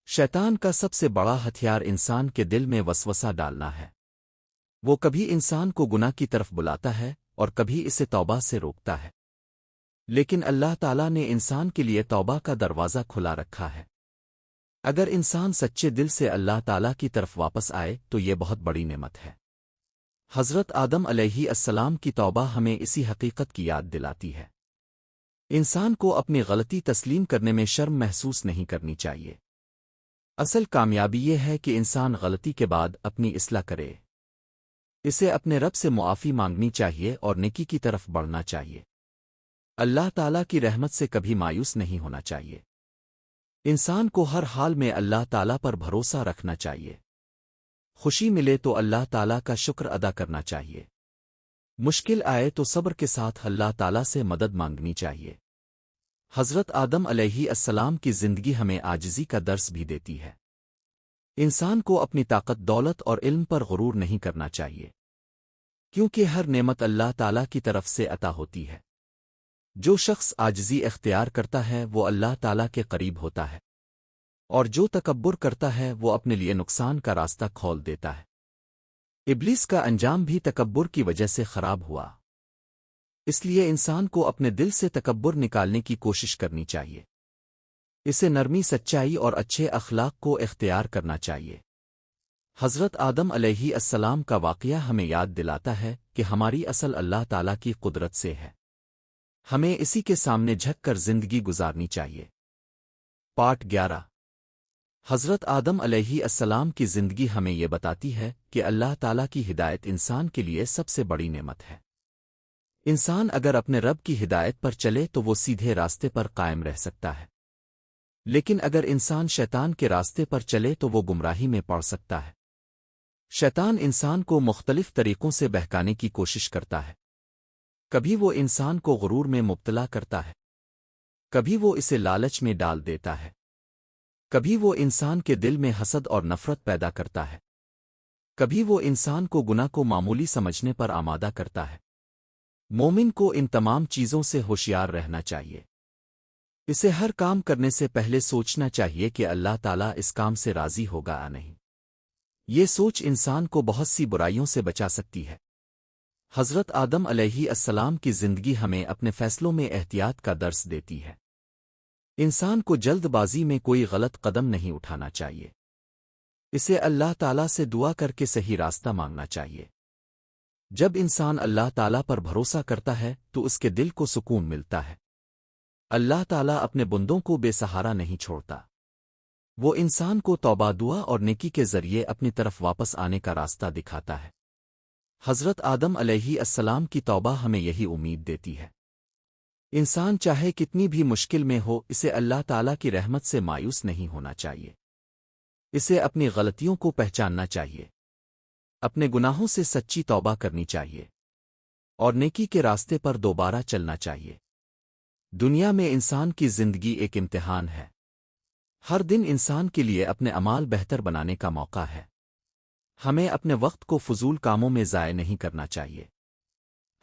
شیطان کا سب سے بڑا ہتھیار انسان کے دل میں وسوسہ ڈالنا ہے۔ وہ کبھی انسان کو گناہ کی طرف بلاتا ہے اور کبھی اسے توبہ سے روکتا ہے، لیکن اللہ تعالیٰ نے انسان کے لیے توبہ کا دروازہ کھلا رکھا ہے۔ اگر انسان سچے دل سے اللہ تعالیٰ کی طرف واپس آئے تو یہ بہت بڑی نعمت ہے۔ حضرت آدم علیہ السلام کی توبہ ہمیں اسی حقیقت کی یاد دلاتی ہے۔ انسان کو اپنی غلطی تسلیم کرنے میں شرم محسوس نہیں کرنی چاہیے۔ اصل کامیابی یہ ہے کہ انسان غلطی کے بعد اپنی اصلاح کرے، اسے اپنے رب سے معافی مانگنی چاہیے اور نیکی کی طرف بڑھنا چاہیے۔ اللہ تعالیٰ کی رحمت سے کبھی مایوس نہیں ہونا چاہیے۔ انسان کو ہر حال میں اللہ تعالیٰ پر بھروسہ رکھنا چاہیے۔ خوشی ملے تو اللہ تعالیٰ کا شکر ادا کرنا چاہیے، مشکل آئے تو صبر کے ساتھ اللہ تعالیٰ سے مدد مانگنی چاہیے۔ حضرت آدم علیہ السلام کی زندگی ہمیں عاجزی کا درس بھی دیتی ہے۔ انسان کو اپنی طاقت، دولت اور علم پر غرور نہیں کرنا چاہیے، کیونکہ ہر نعمت اللہ تعالیٰ کی طرف سے عطا ہوتی ہے۔ جو شخص عاجزی اختیار کرتا ہے وہ اللہ تعالیٰ کے قریب ہوتا ہے، اور جو تکبر کرتا ہے وہ اپنے لیے نقصان کا راستہ کھول دیتا ہے۔ ابلیس کا انجام بھی تکبر کی وجہ سے خراب ہوا، اس لیے انسان کو اپنے دل سے تکبر نکالنے کی کوشش کرنی چاہیے، اسے نرمی، سچائی اور اچھے اخلاق کو اختیار کرنا چاہیے۔ حضرت آدم علیہ السلام کا واقعہ ہمیں یاد دلاتا ہے کہ ہماری اصل اللہ تعالیٰ کی قدرت سے ہے، ہمیں اسی کے سامنے جھک کر زندگی گزارنی چاہیے۔ پارٹ 11۔ حضرت آدم علیہ السلام کی زندگی ہمیں یہ بتاتی ہے کہ اللہ تعالیٰ کی ہدایت انسان کے لیے سب سے بڑی نعمت ہے۔ انسان اگر اپنے رب کی ہدایت پر چلے تو وہ سیدھے راستے پر قائم رہ سکتا ہے، لیکن اگر انسان شیطان کے راستے پر چلے تو وہ گمراہی میں پڑ سکتا ہے۔ شیطان انسان کو مختلف طریقوں سے بہکانے کی کوشش کرتا ہے، کبھی وہ انسان کو غرور میں مبتلا کرتا ہے، کبھی وہ اسے لالچ میں ڈال دیتا ہے، کبھی وہ انسان کے دل میں حسد اور نفرت پیدا کرتا ہے، کبھی وہ انسان کو گناہ کو معمولی سمجھنے پر آمادہ کرتا ہے۔ مومن کو ان تمام چیزوں سے ہوشیار رہنا چاہیے، اسے ہر کام کرنے سے پہلے سوچنا چاہیے کہ اللہ تعالیٰ اس کام سے راضی ہوگا یا نہیں۔ یہ سوچ انسان کو بہت سی برائیوں سے بچا سکتی ہے۔ حضرت آدم علیہ السلام کی زندگی ہمیں اپنے فیصلوں میں احتیاط کا درس دیتی ہے۔ انسان کو جلد بازی میں کوئی غلط قدم نہیں اٹھانا چاہیے، اسے اللہ تعالیٰ سے دعا کر کے صحیح راستہ مانگنا چاہیے۔ جب انسان اللہ تعالیٰ پر بھروسہ کرتا ہے تو اس کے دل کو سکون ملتا ہے۔ اللہ تعالیٰ اپنے بندوں کو بے سہارا نہیں چھوڑتا، وہ انسان کو توبہ، دعا اور نیکی کے ذریعے اپنی طرف واپس آنے کا راستہ دکھاتا ہے۔ حضرت آدم علیہ السلام کی توبہ ہمیں یہی امید دیتی ہے۔ انسان چاہے کتنی بھی مشکل میں ہو، اسے اللہ تعالیٰ کی رحمت سے مایوس نہیں ہونا چاہیے، اسے اپنی غلطیوں کو پہچاننا چاہیے، اپنے گناہوں سے سچی توبہ کرنی چاہیے، اور نیکی کے راستے پر دوبارہ چلنا چاہیے۔ دنیا میں انسان کی زندگی ایک امتحان ہے، ہر دن انسان کے لیے اپنے اعمال بہتر بنانے کا موقع ہے۔ ہمیں اپنے وقت کو فضول کاموں میں ضائع نہیں کرنا چاہیے،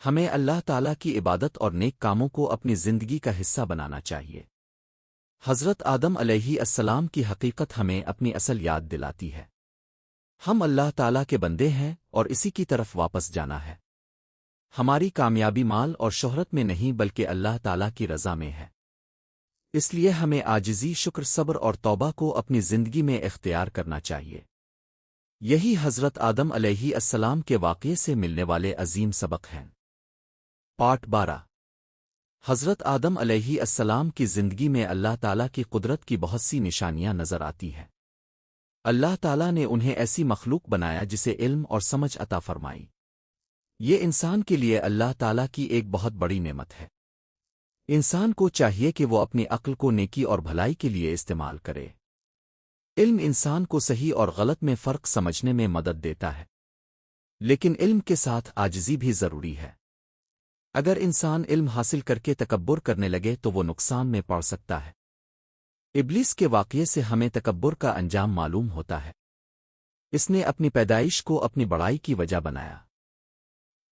ہمیں اللہ تعالیٰ کی عبادت اور نیک کاموں کو اپنی زندگی کا حصہ بنانا چاہیے۔ حضرت آدم علیہ السلام کی حقیقت ہمیں اپنی اصل یاد دلاتی ہے۔ ہم اللہ تعالیٰ کے بندے ہیں اور اسی کی طرف واپس جانا ہے۔ ہماری کامیابی مال اور شہرت میں نہیں بلکہ اللہ تعالیٰ کی رضا میں ہے، اس لیے ہمیں عاجزی، شکر، صبر اور توبہ کو اپنی زندگی میں اختیار کرنا چاہیے۔ یہی حضرت آدم علیہ السلام کے واقعے سے ملنے والے عظیم سبق ہیں۔ پارٹ 12۔ حضرت آدم علیہ السلام کی زندگی میں اللہ تعالیٰ کی قدرت کی بہت سی نشانیاں نظر آتی ہیں۔ اللہ تعالیٰ نے انہیں ایسی مخلوق بنایا جسے علم اور سمجھ عطا فرمائی۔ یہ انسان کے لیے اللہ تعالیٰ کی ایک بہت بڑی نعمت ہے۔ انسان کو چاہیے کہ وہ اپنی عقل کو نیکی اور بھلائی کے لیے استعمال کرے۔ علم انسان کو صحیح اور غلط میں فرق سمجھنے میں مدد دیتا ہے، لیکن علم کے ساتھ عاجزی بھی ضروری ہے۔ اگر انسان علم حاصل کر کے تکبر کرنے لگے تو وہ نقصان میں پڑ سکتا ہے۔ ابلیس کے واقعے سے ہمیں تکبر کا انجام معلوم ہوتا ہے۔ اس نے اپنی پیدائش کو اپنی بڑائی کی وجہ بنایا،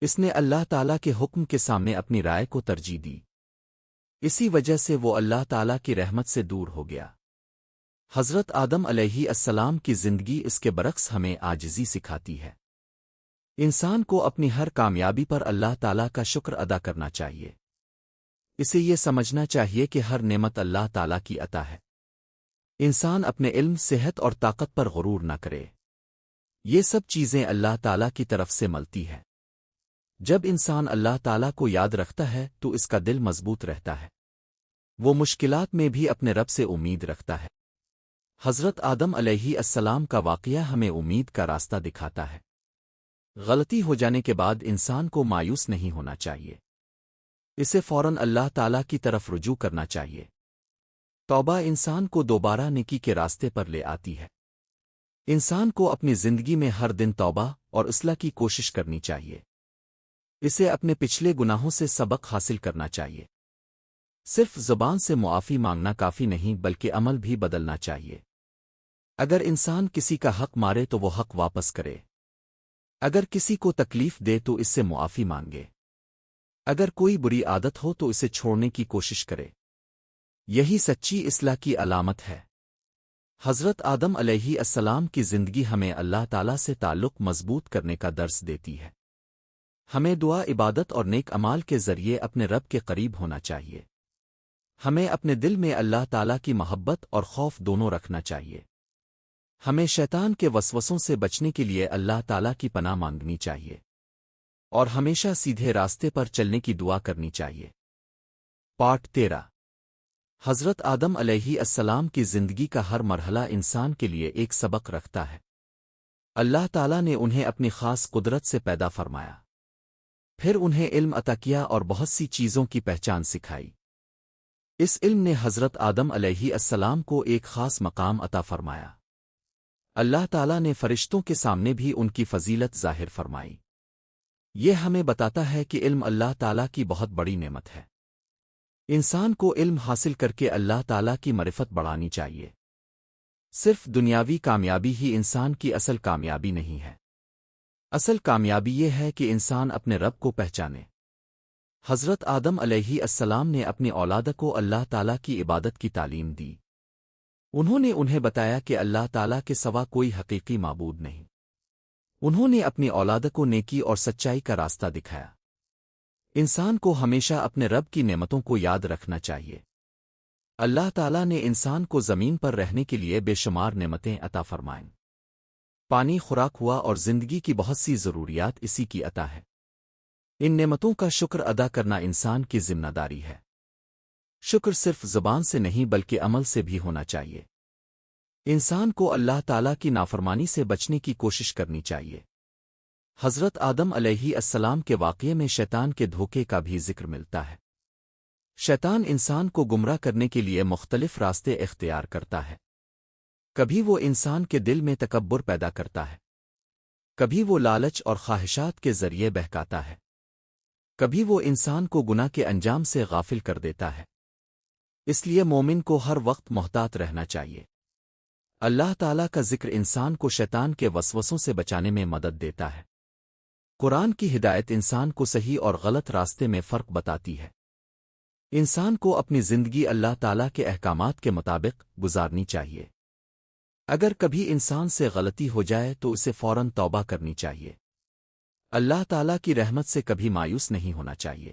اس نے اللہ تعالیٰ کے حکم کے سامنے اپنی رائے کو ترجیح دی، اسی وجہ سے وہ اللہ تعالیٰ کی رحمت سے دور ہو گیا۔ حضرت آدم علیہ السلام کی زندگی اس کے برعکس ہمیں عاجزی سکھاتی ہے۔ انسان کو اپنی ہر کامیابی پر اللہ تعالیٰ کا شکر ادا کرنا چاہیے، اسے یہ سمجھنا چاہیے کہ ہر نعمت اللہ تعالیٰ کی عطا ہے۔ انسان اپنے علم، صحت اور طاقت پر غرور نہ کرے، یہ سب چیزیں اللہ تعالیٰ کی طرف سے ملتی ہے۔ جب انسان اللہ تعالیٰ کو یاد رکھتا ہے تو اس کا دل مضبوط رہتا ہے، وہ مشکلات میں بھی اپنے رب سے امید رکھتا ہے۔ حضرت آدم علیہ السلام کا واقعہ ہمیں امید کا راستہ دکھاتا ہے۔ غلطی ہو جانے کے بعد انسان کو مایوس نہیں ہونا چاہیے، اسے فوراً اللہ تعالیٰ کی طرف رجوع کرنا چاہیے۔ توبہ انسان کو دوبارہ نیکی کے راستے پر لے آتی ہے۔ انسان کو اپنی زندگی میں ہر دن توبہ اور اصلاح کی کوشش کرنی چاہیے۔ اسے اپنے پچھلے گناہوں سے سبق حاصل کرنا چاہیے۔ صرف زبان سے معافی مانگنا کافی نہیں بلکہ عمل بھی بدلنا چاہیے۔ اگر انسان کسی کا حق مارے تو وہ حق واپس کرے۔ اگر کسی کو تکلیف دے تو اس سے معافی مانگے۔ اگر کوئی بری عادت ہو تو اسے چھوڑنے کی کوشش کرے۔ یہی سچی اصلاح کی علامت ہے۔ حضرت آدم علیہ السلام کی زندگی ہمیں اللہ تعالیٰ سے تعلق مضبوط کرنے کا درس دیتی ہے۔ ہمیں دعا، عبادت اور نیک اعمال کے ذریعے اپنے رب کے قریب ہونا چاہیے۔ ہمیں اپنے دل میں اللہ تعالیٰ کی محبت اور خوف دونوں رکھنا چاہیے۔ ہمیں شیطان کے وسوسوں سے بچنے کے لیے اللہ تعالیٰ کی پناہ مانگنی چاہیے اور ہمیشہ سیدھے راستے پر چلنے کی دعا کرنی چاہیے۔ پارٹ 13۔ حضرت آدم علیہ السلام کی زندگی کا ہر مرحلہ انسان کے لیے ایک سبق رکھتا ہے۔ اللہ تعالیٰ نے انہیں اپنی خاص قدرت سے پیدا فرمایا، پھر انہیں علم عطا کیا اور بہت سی چیزوں کی پہچان سکھائی۔ اس علم نے حضرت آدم علیہ السلام کو ایک خاص مقام عطا فرمایا۔ اللہ تعالیٰ نے فرشتوں کے سامنے بھی ان کی فضیلت ظاہر فرمائی۔ یہ ہمیں بتاتا ہے کہ علم اللہ تعالیٰ کی بہت بڑی نعمت ہے۔ انسان کو علم حاصل کر کے اللہ تعالیٰ کی معرفت بڑھانی چاہیے۔ صرف دنیاوی کامیابی ہی انسان کی اصل کامیابی نہیں ہے۔ اصل کامیابی یہ ہے کہ انسان اپنے رب کو پہچانے۔ حضرت آدم علیہ السلام نے اپنی اولاد کو اللہ تعالیٰ کی عبادت کی تعلیم دی۔ انہوں نے انہیں بتایا کہ اللہ تعالیٰ کے سوا کوئی حقیقی معبود نہیں۔ انہوں نے اپنی اولاد کو نیکی اور سچائی کا راستہ دکھایا۔ انسان کو ہمیشہ اپنے رب کی نعمتوں کو یاد رکھنا چاہیے۔ اللہ تعالیٰ نے انسان کو زمین پر رہنے کے لیے بے شمار نعمتیں عطا فرمائیں۔ پانی، خوراک ہوا اور زندگی کی بہت سی ضروریات اسی کی عطا ہے۔ ان نعمتوں کا شکر ادا کرنا انسان کی ذمہ داری ہے۔ شکر صرف زبان سے نہیں بلکہ عمل سے بھی ہونا چاہیے۔ انسان کو اللہ تعالیٰ کی نافرمانی سے بچنے کی کوشش کرنی چاہیے۔ حضرت آدم علیہ السلام کے واقعے میں شیطان کے دھوکے کا بھی ذکر ملتا ہے۔ شیطان انسان کو گمراہ کرنے کے لیے مختلف راستے اختیار کرتا ہے۔ کبھی وہ انسان کے دل میں تکبر پیدا کرتا ہے، کبھی وہ لالچ اور خواہشات کے ذریعے بہکاتا ہے، کبھی وہ انسان کو گناہ کے انجام سے غافل کر دیتا ہے۔ اس لیے مومن کو ہر وقت محتاط رہنا چاہیے۔ اللہ تعالیٰ کا ذکر انسان کو شیطان کے وسوسوں سے بچانے میں مدد دیتا ہے۔ قرآن کی ہدایت انسان کو صحیح اور غلط راستے میں فرق بتاتی ہے۔ انسان کو اپنی زندگی اللہ تعالیٰ کے احکامات کے مطابق گزارنی چاہیے۔ اگر کبھی انسان سے غلطی ہو جائے تو اسے فوراً توبہ کرنی چاہیے۔ اللہ تعالیٰ کی رحمت سے کبھی مایوس نہیں ہونا چاہیے۔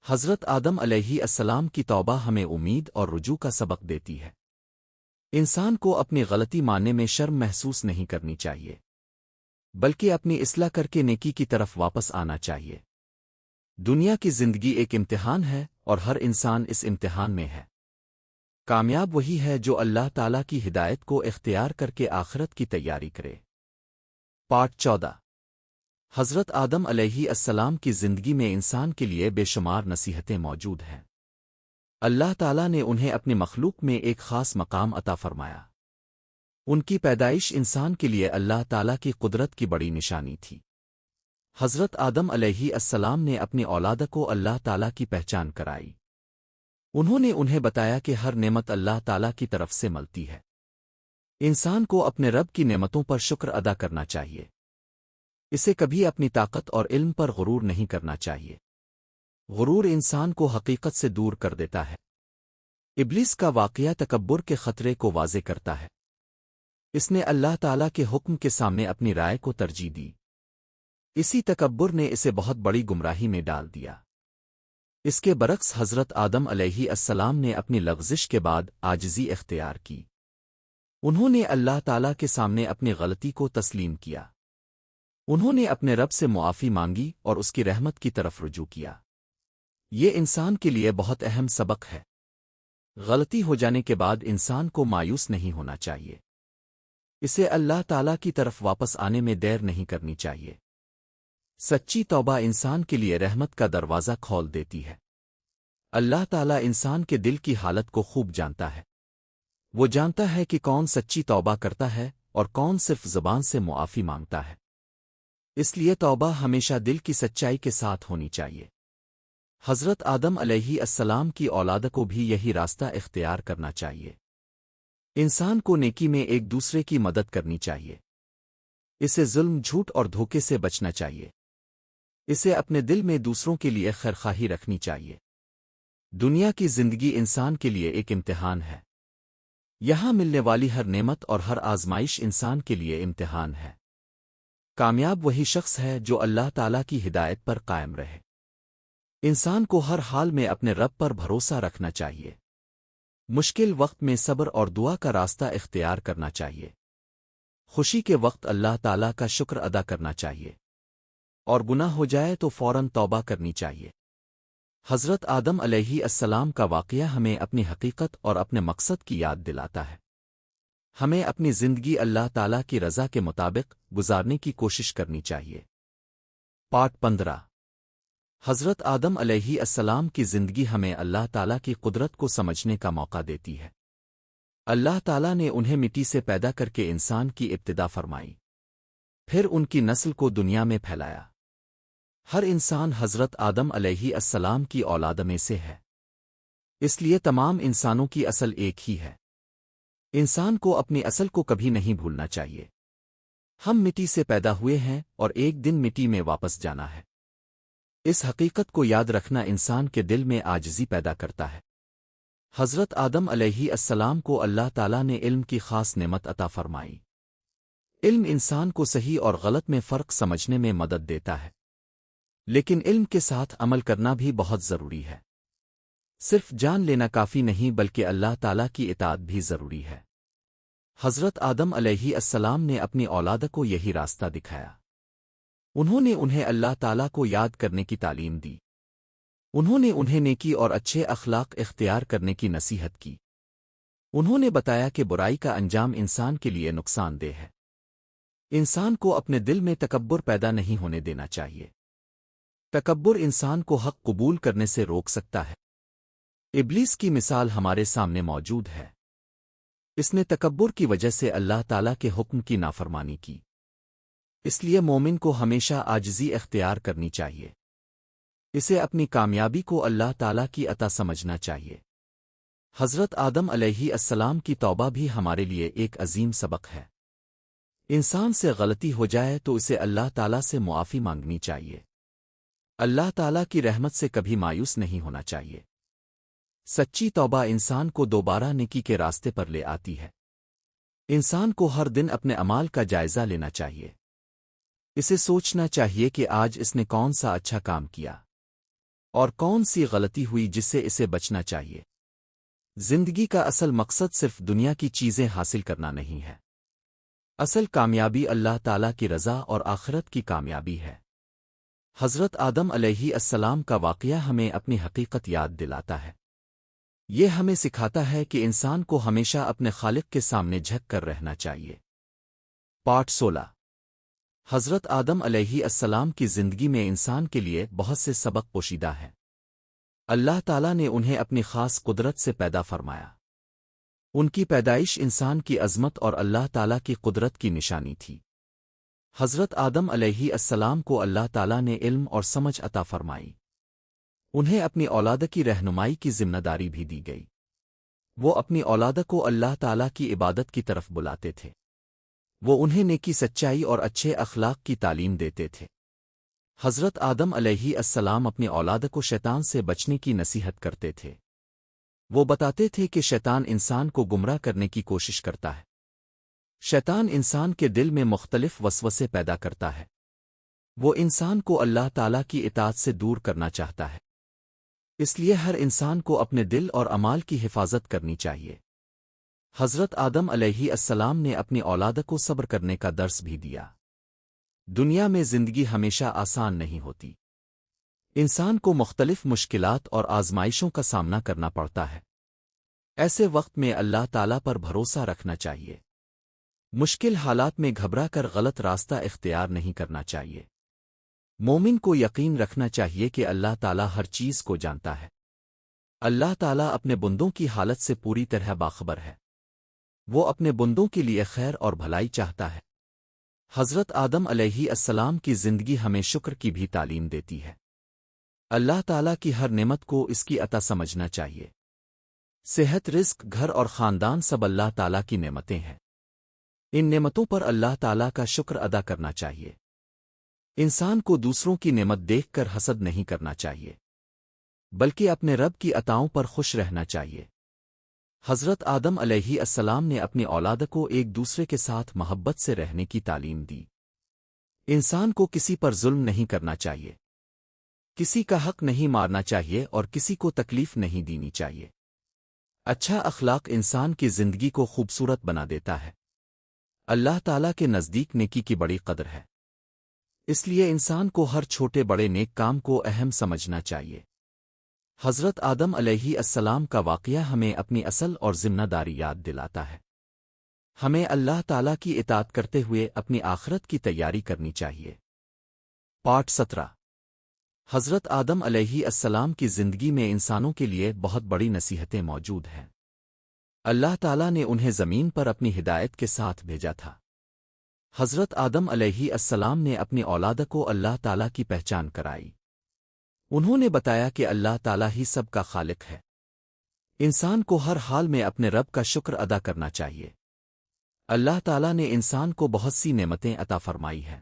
حضرت آدم علیہ السلام کی توبہ ہمیں امید اور رجوع کا سبق دیتی ہے۔ انسان کو اپنی غلطی ماننے میں شرم محسوس نہیں کرنی چاہیے، بلکہ اپنی اصلاح کر کے نیکی کی طرف واپس آنا چاہیے۔ دنیا کی زندگی ایک امتحان ہے اور ہر انسان اس امتحان میں ہے۔ کامیاب وہی ہے جو اللہ تعالیٰ کی ہدایت کو اختیار کر کے آخرت کی تیاری کرے۔ پارٹ 14۔ حضرت آدم علیہ السلام کی زندگی میں انسان کے لیے بے شمار نصیحتیں موجود ہیں۔ اللہ تعالیٰ نے انہیں اپنی مخلوق میں ایک خاص مقام عطا فرمایا۔ ان کی پیدائش انسان کے لیے اللہ تعالیٰ کی قدرت کی بڑی نشانی تھی۔ حضرت آدم علیہ السلام نے اپنی اولاد کو اللہ تعالیٰ کی پہچان کرائی۔ انہوں نے انہیں بتایا کہ ہر نعمت اللہ تعالیٰ کی طرف سے ملتی ہے۔ انسان کو اپنے رب کی نعمتوں پر شکر ادا کرنا چاہیے۔ اسے کبھی اپنی طاقت اور علم پر غرور نہیں کرنا چاہیے۔ غرور انسان کو حقیقت سے دور کر دیتا ہے۔ ابلیس کا واقعہ تکبر کے خطرے کو واضح کرتا ہے۔ اس نے اللہ تعالیٰ کے حکم کے سامنے اپنی رائے کو ترجیح دی۔ اسی تکبر نے اسے بہت بڑی گمراہی میں ڈال دیا۔ اس کے برعکس حضرت آدم علیہ السلام نے اپنی لغزش کے بعد عاجزی اختیار کی۔ انہوں نے اللہ تعالیٰ کے سامنے اپنی غلطی کو تسلیم کیا۔ انہوں نے اپنے رب سے معافی مانگی اور اس کی رحمت کی طرف رجوع کیا۔ یہ انسان کے لیے بہت اہم سبق ہے۔ غلطی ہو جانے کے بعد انسان کو مایوس نہیں ہونا چاہیے۔ اسے اللہ تعالیٰ کی طرف واپس آنے میں دیر نہیں کرنی چاہیے۔ سچی توبہ انسان کے لیے رحمت کا دروازہ کھول دیتی ہے۔ اللہ تعالیٰ انسان کے دل کی حالت کو خوب جانتا ہے۔ وہ جانتا ہے کہ کون سچی توبہ کرتا ہے اور کون صرف زبان سے معافی مانگتا ہے۔ اس لیے توبہ ہمیشہ دل کی سچائی کے ساتھ ہونی چاہیے۔ حضرت آدم علیہ السلام کی اولاد کو بھی یہی راستہ اختیار کرنا چاہیے۔ انسان کو نیکی میں ایک دوسرے کی مدد کرنی چاہیے۔ اسے ظلم، جھوٹ اور دھوکے سے بچنا چاہیے۔ اسے اپنے دل میں دوسروں کے لیے خیرخواہی رکھنی چاہیے۔ دنیا کی زندگی انسان کے لیے ایک امتحان ہے۔ یہاں ملنے والی ہر نعمت اور ہر آزمائش انسان کے لیے امتحان ہے۔ کامیاب وہی شخص ہے جو اللہ تعالیٰ کی ہدایت پر قائم رہے۔ انسان کو ہر حال میں اپنے رب پر بھروسہ رکھنا چاہیے۔ مشکل وقت میں صبر اور دعا کا راستہ اختیار کرنا چاہیے۔ خوشی کے وقت اللہ تعالیٰ کا شکر ادا کرنا چاہیے، اور گناہ ہو جائے تو فوراً توبہ کرنی چاہیے۔ حضرت آدم علیہ السلام کا واقعہ ہمیں اپنی حقیقت اور اپنے مقصد کی یاد دلاتا ہے۔ ہمیں اپنی زندگی اللہ تعالیٰ کی رضا کے مطابق گزارنے کی کوشش کرنی چاہیے۔ پارٹ 15۔ حضرت آدم علیہ السلام کی زندگی ہمیں اللہ تعالیٰ کی قدرت کو سمجھنے کا موقع دیتی ہے۔ اللہ تعالیٰ نے انہیں مٹی سے پیدا کر کے انسان کی ابتدا فرمائی، پھر ان کی نسل کو دنیا میں پھیلایا۔ ہر انسان حضرت آدم علیہ السلام کی اولاد میں سے ہے، اس لیے تمام انسانوں کی اصل ایک ہی ہے۔ انسان کو اپنی اصل کو کبھی نہیں بھولنا چاہیے۔ ہم مٹی سے پیدا ہوئے ہیں اور ایک دن مٹی میں واپس جانا ہے۔ اس حقیقت کو یاد رکھنا انسان کے دل میں عاجزی پیدا کرتا ہے۔ حضرت آدم علیہ السلام کو اللہ تعالیٰ نے علم کی خاص نعمت عطا فرمائی۔ علم انسان کو صحیح اور غلط میں فرق سمجھنے میں مدد دیتا ہے، لیکن علم کے ساتھ عمل کرنا بھی بہت ضروری ہے۔ صرف جان لینا کافی نہیں بلکہ اللہ تعالیٰ کی اطاعت بھی ضروری ہے۔ حضرت آدم علیہ السلام نے اپنی اولاد کو یہی راستہ دکھایا۔ انہوں نے انہیں اللہ تعالیٰ کو یاد کرنے کی تعلیم دی۔ انہوں نے انہیں نیکی اور اچھے اخلاق اختیار کرنے کی نصیحت کی۔ انہوں نے بتایا کہ برائی کا انجام انسان کے لیے نقصان دہ ہے۔ انسان کو اپنے دل میں تکبر پیدا نہیں ہونے دینا چاہیے۔ تکبر انسان کو حق قبول کرنے سے روک سکتا ہے۔ ابلیس کی مثال ہمارے سامنے موجود ہے۔ اس نے تکبر کی وجہ سے اللہ تعالیٰ کے حکم کی نافرمانی کی۔ اس لیے مومن کو ہمیشہ عاجزی اختیار کرنی چاہیے۔ اسے اپنی کامیابی کو اللہ تعالیٰ کی عطا سمجھنا چاہیے۔ حضرت آدم علیہ السلام کی توبہ بھی ہمارے لیے ایک عظیم سبق ہے۔ انسان سے غلطی ہو جائے تو اسے اللہ تعالیٰ سے معافی مانگنی چاہیے۔ اللہ تعالیٰ کی رحمت سے کبھی مایوس نہیں ہونا چاہیے۔ سچی توبہ انسان کو دوبارہ نیکی کے راستے پر لے آتی ہے۔ انسان کو ہر دن اپنے اعمال کا جائزہ لینا چاہیے۔ اسے سوچنا چاہیے کہ آج اس نے کون سا اچھا کام کیا اور کون سی غلطی ہوئی جس سے اسے بچنا چاہیے۔ زندگی کا اصل مقصد صرف دنیا کی چیزیں حاصل کرنا نہیں ہے۔ اصل کامیابی اللہ تعالیٰ کی رضا اور آخرت کی کامیابی ہے۔ حضرت آدم علیہ السلام کا واقعہ ہمیں اپنی حقیقت یاد دلاتا ہے۔ یہ ہمیں سکھاتا ہے کہ انسان کو ہمیشہ اپنے خالق کے سامنے جھک کر رہنا چاہیے۔ پارٹ 16۔ حضرت آدم علیہ السلام کی زندگی میں انسان کے لیے بہت سے سبق پوشیدہ ہیں۔ اللہ تعالیٰ نے انہیں اپنی خاص قدرت سے پیدا فرمایا۔ ان کی پیدائش انسان کی عظمت اور اللہ تعالیٰ کی قدرت کی نشانی تھی۔ حضرت آدم علیہ السلام کو اللہ تعالیٰ نے علم اور سمجھ عطا فرمائی۔ انہیں اپنی اولاد کی رہنمائی کی ذمہ داری بھی دی گئی۔ وہ اپنی اولاد کو اللہ تعالیٰ کی عبادت کی طرف بلاتے تھے۔ وہ انہیں نیکی، سچائی اور اچھے اخلاق کی تعلیم دیتے تھے۔ حضرت آدم علیہ السلام اپنی اولاد کو شیطان سے بچنے کی نصیحت کرتے تھے۔ وہ بتاتے تھے کہ شیطان انسان کو گمراہ کرنے کی کوشش کرتا ہے۔ شیطان انسان کے دل میں مختلف وسوسے پیدا کرتا ہے۔ وہ انسان کو اللہ تعالیٰ کی اطاعت سے دور کرنا چاہتا ہے۔ اس لیے ہر انسان کو اپنے دل اور اعمال کی حفاظت کرنی چاہیے۔ حضرت آدم علیہ السلام نے اپنی اولاد کو صبر کرنے کا درس بھی دیا۔ دنیا میں زندگی ہمیشہ آسان نہیں ہوتی۔ انسان کو مختلف مشکلات اور آزمائشوں کا سامنا کرنا پڑتا ہے۔ ایسے وقت میں اللہ تعالیٰ پر بھروسہ رکھنا چاہیے۔ مشکل حالات میں گھبرا کر غلط راستہ اختیار نہیں کرنا چاہیے۔ مومن کو یقین رکھنا چاہیے کہ اللہ تعالیٰ ہر چیز کو جانتا ہے۔ اللہ تعالیٰ اپنے بندوں کی حالت سے پوری طرح باخبر ہے۔ وہ اپنے بندوں کے لیے خیر اور بھلائی چاہتا ہے۔ حضرت آدم علیہ السلام کی زندگی ہمیں شکر کی بھی تعلیم دیتی ہے۔ اللہ تعالیٰ کی ہر نعمت کو اس کی عطا سمجھنا چاہیے۔ صحت، رزق، گھر اور خاندان سب اللہ تعالیٰ کی نعمتیں ہیں۔ ان نعمتوں پر اللہ تعالیٰ کا شکر ادا کرنا چاہیے۔ انسان کو دوسروں کی نعمت دیکھ کر حسد نہیں کرنا چاہیے، بلکہ اپنے رب کی عطاؤں پر خوش رہنا چاہیے۔ حضرت آدم علیہ السلام نے اپنی اولاد کو ایک دوسرے کے ساتھ محبت سے رہنے کی تعلیم دی۔ انسان کو کسی پر ظلم نہیں کرنا چاہیے، کسی کا حق نہیں مارنا چاہیے اور کسی کو تکلیف نہیں دینی چاہیے۔ اچھا اخلاق انسان کی زندگی کو خوبصورت بنا دیتا ہے۔ اللہ تعالیٰ کے نزدیک نیکی کی بڑی قدر ہے، اس لیے انسان کو ہر چھوٹے بڑے نیک کام کو اہم سمجھنا چاہیے۔ حضرت آدم علیہ السلام کا واقعہ ہمیں اپنی اصل اور ذمہ داری یاد دلاتا ہے۔ ہمیں اللہ تعالیٰ کی اطاعت کرتے ہوئے اپنی آخرت کی تیاری کرنی چاہیے۔ پارٹ 17۔ حضرت آدم علیہ السلام کی زندگی میں انسانوں کے لیے بہت بڑی نصیحتیں موجود ہیں۔ اللہ تعالیٰ نے انہیں زمین پر اپنی ہدایت کے ساتھ بھیجا تھا۔ حضرت آدم علیہ السلام نے اپنی اولاد کو اللہ تعالیٰ کی پہچان کرائی۔ انہوں نے بتایا کہ اللہ تعالیٰ ہی سب کا خالق ہے۔ انسان کو ہر حال میں اپنے رب کا شکر ادا کرنا چاہیے۔ اللہ تعالیٰ نے انسان کو بہت سی نعمتیں عطا فرمائی ہیں۔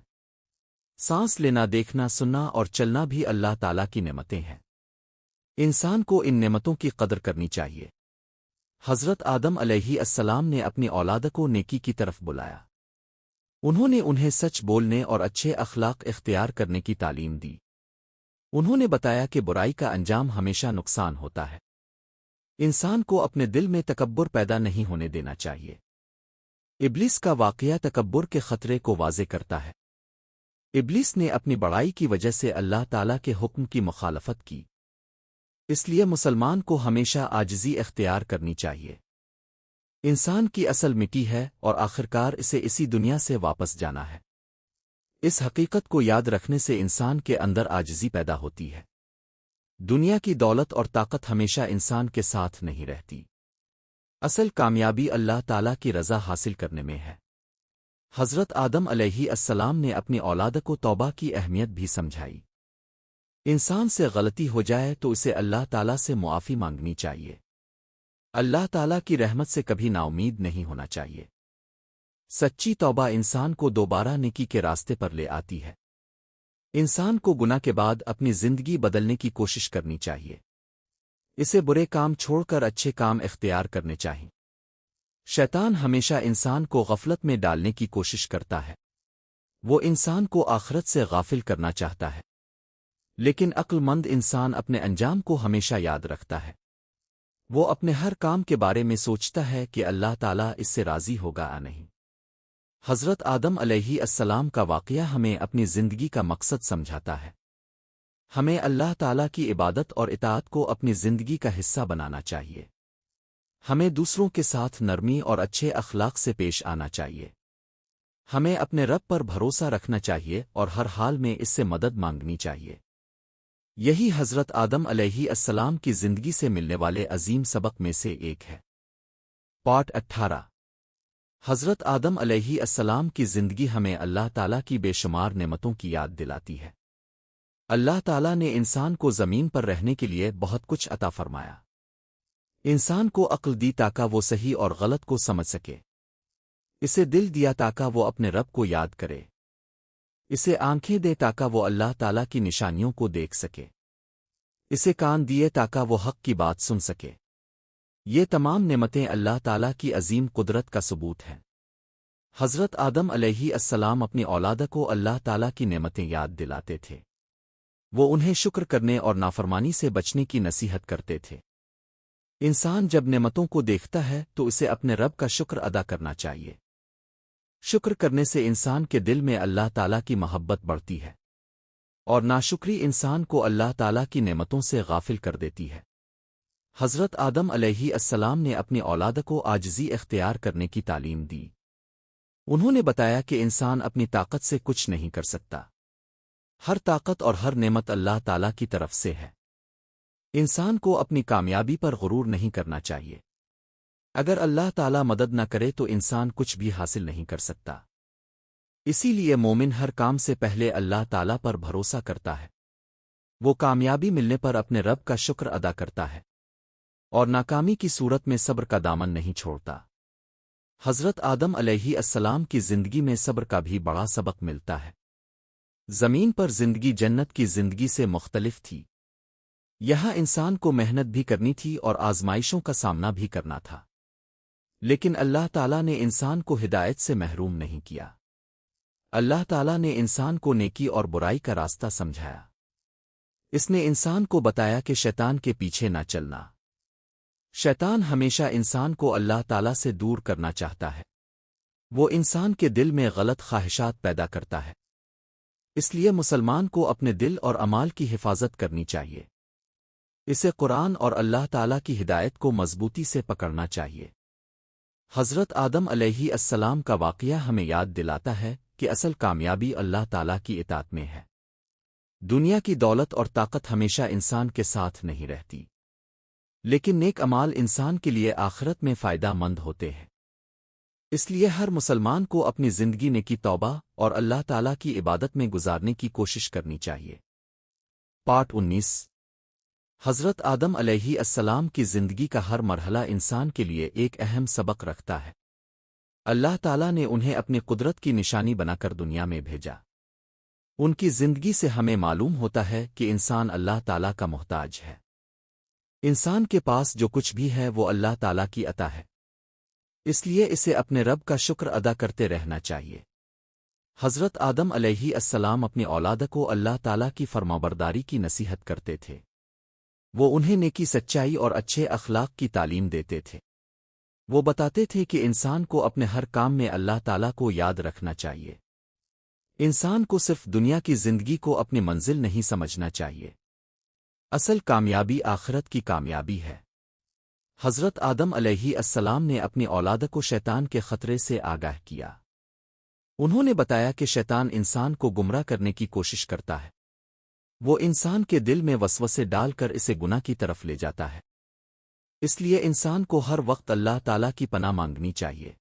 سانس لینا، دیکھنا، سننا اور چلنا بھی اللہ تعالیٰ کی نعمتیں ہیں۔ انسان کو ان نعمتوں کی قدر کرنی چاہیے۔ حضرت آدم علیہ السلام نے اپنی اولاد کو نیکی کی طرف بلایا۔ انہوں نے انہیں سچ بولنے اور اچھے اخلاق اختیار کرنے کی تعلیم دی۔ انہوں نے بتایا کہ برائی کا انجام ہمیشہ نقصان ہوتا ہے۔ انسان کو اپنے دل میں تکبر پیدا نہیں ہونے دینا چاہیے۔ ابلیس کا واقعہ تکبر کے خطرے کو واضح کرتا ہے۔ ابلیس نے اپنی بڑائی کی وجہ سے اللہ تعالیٰ کے حکم کی مخالفت کی۔ اس لیے مسلمان کو ہمیشہ عاجزی اختیار کرنی چاہیے۔ انسان کی اصل مٹی ہے اور آخرکار اسے اسی دنیا سے واپس جانا ہے۔ اس حقیقت کو یاد رکھنے سے انسان کے اندر عاجزی پیدا ہوتی ہے۔ دنیا کی دولت اور طاقت ہمیشہ انسان کے ساتھ نہیں رہتی۔ اصل کامیابی اللہ تعالیٰ کی رضا حاصل کرنے میں ہے۔ حضرت آدم علیہ السلام نے اپنی اولاد کو توبہ کی اہمیت بھی سمجھائی۔ انسان سے غلطی ہو جائے تو اسے اللہ تعالیٰ سے معافی مانگنی چاہیے۔ اللہ تعالیٰ کی رحمت سے کبھی نا امید نہیں ہونا چاہیے۔ سچی توبہ انسان کو دوبارہ نیکی کے راستے پر لے آتی ہے۔ انسان کو گناہ کے بعد اپنی زندگی بدلنے کی کوشش کرنی چاہیے۔ اسے برے کام چھوڑ کر اچھے کام اختیار کرنے چاہئیں۔ شیطان ہمیشہ انسان کو غفلت میں ڈالنے کی کوشش کرتا ہے۔ وہ انسان کو آخرت سے غافل کرنا چاہتا ہے، لیکن عقل مند انسان اپنے انجام کو ہمیشہ یاد رکھتا ہے۔ وہ اپنے ہر کام کے بارے میں سوچتا ہے کہ اللہ تعالیٰ اس سے راضی ہوگا یا نہیں۔ حضرت آدم علیہ السلام کا واقعہ ہمیں اپنی زندگی کا مقصد سمجھاتا ہے۔ ہمیں اللہ تعالیٰ کی عبادت اور اطاعت کو اپنی زندگی کا حصہ بنانا چاہیے۔ ہمیں دوسروں کے ساتھ نرمی اور اچھے اخلاق سے پیش آنا چاہیے۔ ہمیں اپنے رب پر بھروسہ رکھنا چاہیے اور ہر حال میں اس سے مدد مانگنی چاہیے۔ یہی حضرت آدم علیہ السلام کی زندگی سے ملنے والے عظیم سبق میں سے ایک ہے۔ پارٹ 18۔ حضرت آدم علیہ السلام کی زندگی ہمیں اللہ تعالیٰ کی بے شمار نعمتوں کی یاد دلاتی ہے۔ اللہ تعالیٰ نے انسان کو زمین پر رہنے کے لیے بہت کچھ عطا فرمایا۔ انسان کو عقل دی تاکہ وہ صحیح اور غلط کو سمجھ سکے۔ اسے دل دیا تاکہ وہ اپنے رب کو یاد کرے۔ اسے آنکھیں دے تاکہ وہ اللہ تعالیٰ کی نشانیوں کو دیکھ سکے۔ اسے کان دیے تاکہ وہ حق کی بات سن سکے۔ یہ تمام نعمتیں اللہ تعالیٰ کی عظیم قدرت کا ثبوت ہیں۔ حضرت آدم علیہ السلام اپنی اولاد کو اللہ تعالیٰ کی نعمتیں یاد دلاتے تھے۔ وہ انہیں شکر کرنے اور نافرمانی سے بچنے کی نصیحت کرتے تھے۔ انسان جب نعمتوں کو دیکھتا ہے تو اسے اپنے رب کا شکر ادا کرنا چاہیے۔ شکر کرنے سے انسان کے دل میں اللہ تعالیٰ کی محبت بڑھتی ہے، اور ناشکری انسان کو اللہ تعالیٰ کی نعمتوں سے غافل کر دیتی ہے۔ حضرت آدم علیہ السلام نے اپنی اولاد کو عاجزی اختیار کرنے کی تعلیم دی۔ انہوں نے بتایا کہ انسان اپنی طاقت سے کچھ نہیں کر سکتا۔ ہر طاقت اور ہر نعمت اللہ تعالیٰ کی طرف سے ہے۔ انسان کو اپنی کامیابی پر غرور نہیں کرنا چاہیے۔ اگر اللہ تعالیٰ مدد نہ کرے تو انسان کچھ بھی حاصل نہیں کر سکتا۔ اسی لیے مومن ہر کام سے پہلے اللہ تعالیٰ پر بھروسہ کرتا ہے۔ وہ کامیابی ملنے پر اپنے رب کا شکر ادا کرتا ہے اور ناکامی کی صورت میں صبر کا دامن نہیں چھوڑتا۔ حضرت آدم علیہ السلام کی زندگی میں صبر کا بھی بڑا سبق ملتا ہے۔ زمین پر زندگی جنت کی زندگی سے مختلف تھی۔ یہاں انسان کو محنت بھی کرنی تھی اور آزمائشوں کا سامنا بھی کرنا تھا، لیکن اللہ تعالیٰ نے انسان کو ہدایت سے محروم نہیں کیا۔ اللہ تعالیٰ نے انسان کو نیکی اور برائی کا راستہ سمجھایا۔ اس نے انسان کو بتایا کہ شیطان کے پیچھے نہ چلنا۔ شیطان ہمیشہ انسان کو اللہ تعالیٰ سے دور کرنا چاہتا ہے۔ وہ انسان کے دل میں غلط خواہشات پیدا کرتا ہے۔ اس لیے مسلمان کو اپنے دل اور اعمال کی حفاظت کرنی چاہیے۔ اسے قرآن اور اللہ تعالیٰ کی ہدایت کو مضبوطی سے پکڑنا چاہیے۔ حضرت آدم علیہ السلام کا واقعہ ہمیں یاد دلاتا ہے کہ اصل کامیابی اللہ تعالیٰ کی اطاعت میں ہے۔ دنیا کی دولت اور طاقت ہمیشہ انسان کے ساتھ نہیں رہتی، لیکن نیک اعمال انسان کے لیے آخرت میں فائدہ مند ہوتے ہیں۔ اس لیے ہر مسلمان کو اپنی زندگی نیکی، توبہ اور اللہ تعالیٰ کی عبادت میں گزارنے کی کوشش کرنی چاہیے۔ پارٹ 19۔ حضرت آدم علیہ السلام کی زندگی کا ہر مرحلہ انسان کے لیے ایک اہم سبق رکھتا ہے۔ اللہ تعالیٰ نے انہیں اپنی قدرت کی نشانی بنا کر دنیا میں بھیجا۔ ان کی زندگی سے ہمیں معلوم ہوتا ہے کہ انسان اللہ تعالیٰ کا محتاج ہے۔ انسان کے پاس جو کچھ بھی ہے وہ اللہ تعالیٰ کی عطا ہے، اس لیے اسے اپنے رب کا شکر ادا کرتے رہنا چاہیے۔ حضرت آدم علیہ السلام اپنی اولاد کو اللہ تعالیٰ کی فرمانبرداری کی نصیحت کرتے تھے۔ وہ انہیں نیکی، سچائی اور اچھے اخلاق کی تعلیم دیتے تھے۔ وہ بتاتے تھے کہ انسان کو اپنے ہر کام میں اللہ تعالیٰ کو یاد رکھنا چاہیے۔ انسان کو صرف دنیا کی زندگی کو اپنی منزل نہیں سمجھنا چاہیے۔ اصل کامیابی آخرت کی کامیابی ہے۔ حضرت آدم علیہ السلام نے اپنی اولاد کو شیطان کے خطرے سے آگاہ کیا۔ انہوں نے بتایا کہ شیطان انسان کو گمراہ کرنے کی کوشش کرتا ہے۔ وہ انسان کے دل میں وسوسے ڈال کر اسے گناہ کی طرف لے جاتا ہے۔ اس لیے انسان کو ہر وقت اللہ تعالیٰ کی پناہ مانگنی چاہیے۔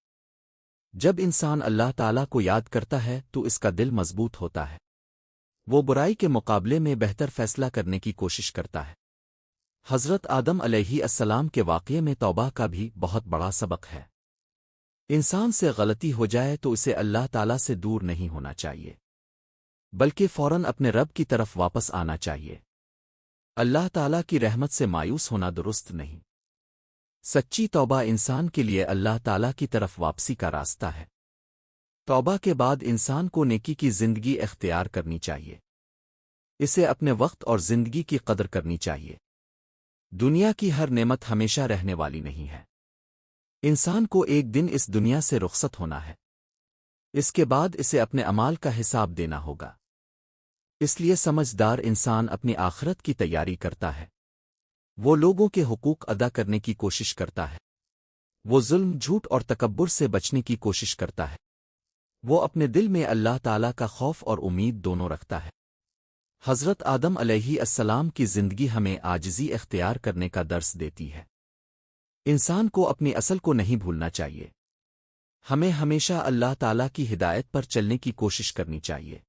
جب انسان اللہ تعالیٰ کو یاد کرتا ہے تو اس کا دل مضبوط ہوتا ہے۔ وہ برائی کے مقابلے میں بہتر فیصلہ کرنے کی کوشش کرتا ہے۔ حضرت آدم علیہ السلام کے واقعے میں توبہ کا بھی بہت بڑا سبق ہے۔ انسان سے غلطی ہو جائے تو اسے اللہ تعالیٰ سے دور نہیں ہونا چاہیے، بلکہ فوراً اپنے رب کی طرف واپس آنا چاہیے۔ اللہ تعالیٰ کی رحمت سے مایوس ہونا درست نہیں۔ سچی توبہ انسان کے لیے اللہ تعالیٰ کی طرف واپسی کا راستہ ہے۔ توبہ کے بعد انسان کو نیکی کی زندگی اختیار کرنی چاہیے۔ اسے اپنے وقت اور زندگی کی قدر کرنی چاہیے۔ دنیا کی ہر نعمت ہمیشہ رہنے والی نہیں ہے۔ انسان کو ایک دن اس دنیا سے رخصت ہونا ہے۔ اس کے بعد اسے اپنے اعمال کا حساب دینا ہوگا۔ اس لیے سمجھدار انسان اپنی آخرت کی تیاری کرتا ہے۔ وہ لوگوں کے حقوق ادا کرنے کی کوشش کرتا ہے۔ وہ ظلم، جھوٹ اور تکبر سے بچنے کی کوشش کرتا ہے۔ وہ اپنے دل میں اللہ تعالیٰ کا خوف اور امید دونوں رکھتا ہے۔ حضرت آدم علیہ السلام کی زندگی ہمیں عاجزی اختیار کرنے کا درس دیتی ہے۔ انسان کو اپنی اصل کو نہیں بھولنا چاہیے۔ ہمیں ہمیشہ اللہ تعالیٰ کی ہدایت پر چلنے کی کوشش کرنی چاہیے۔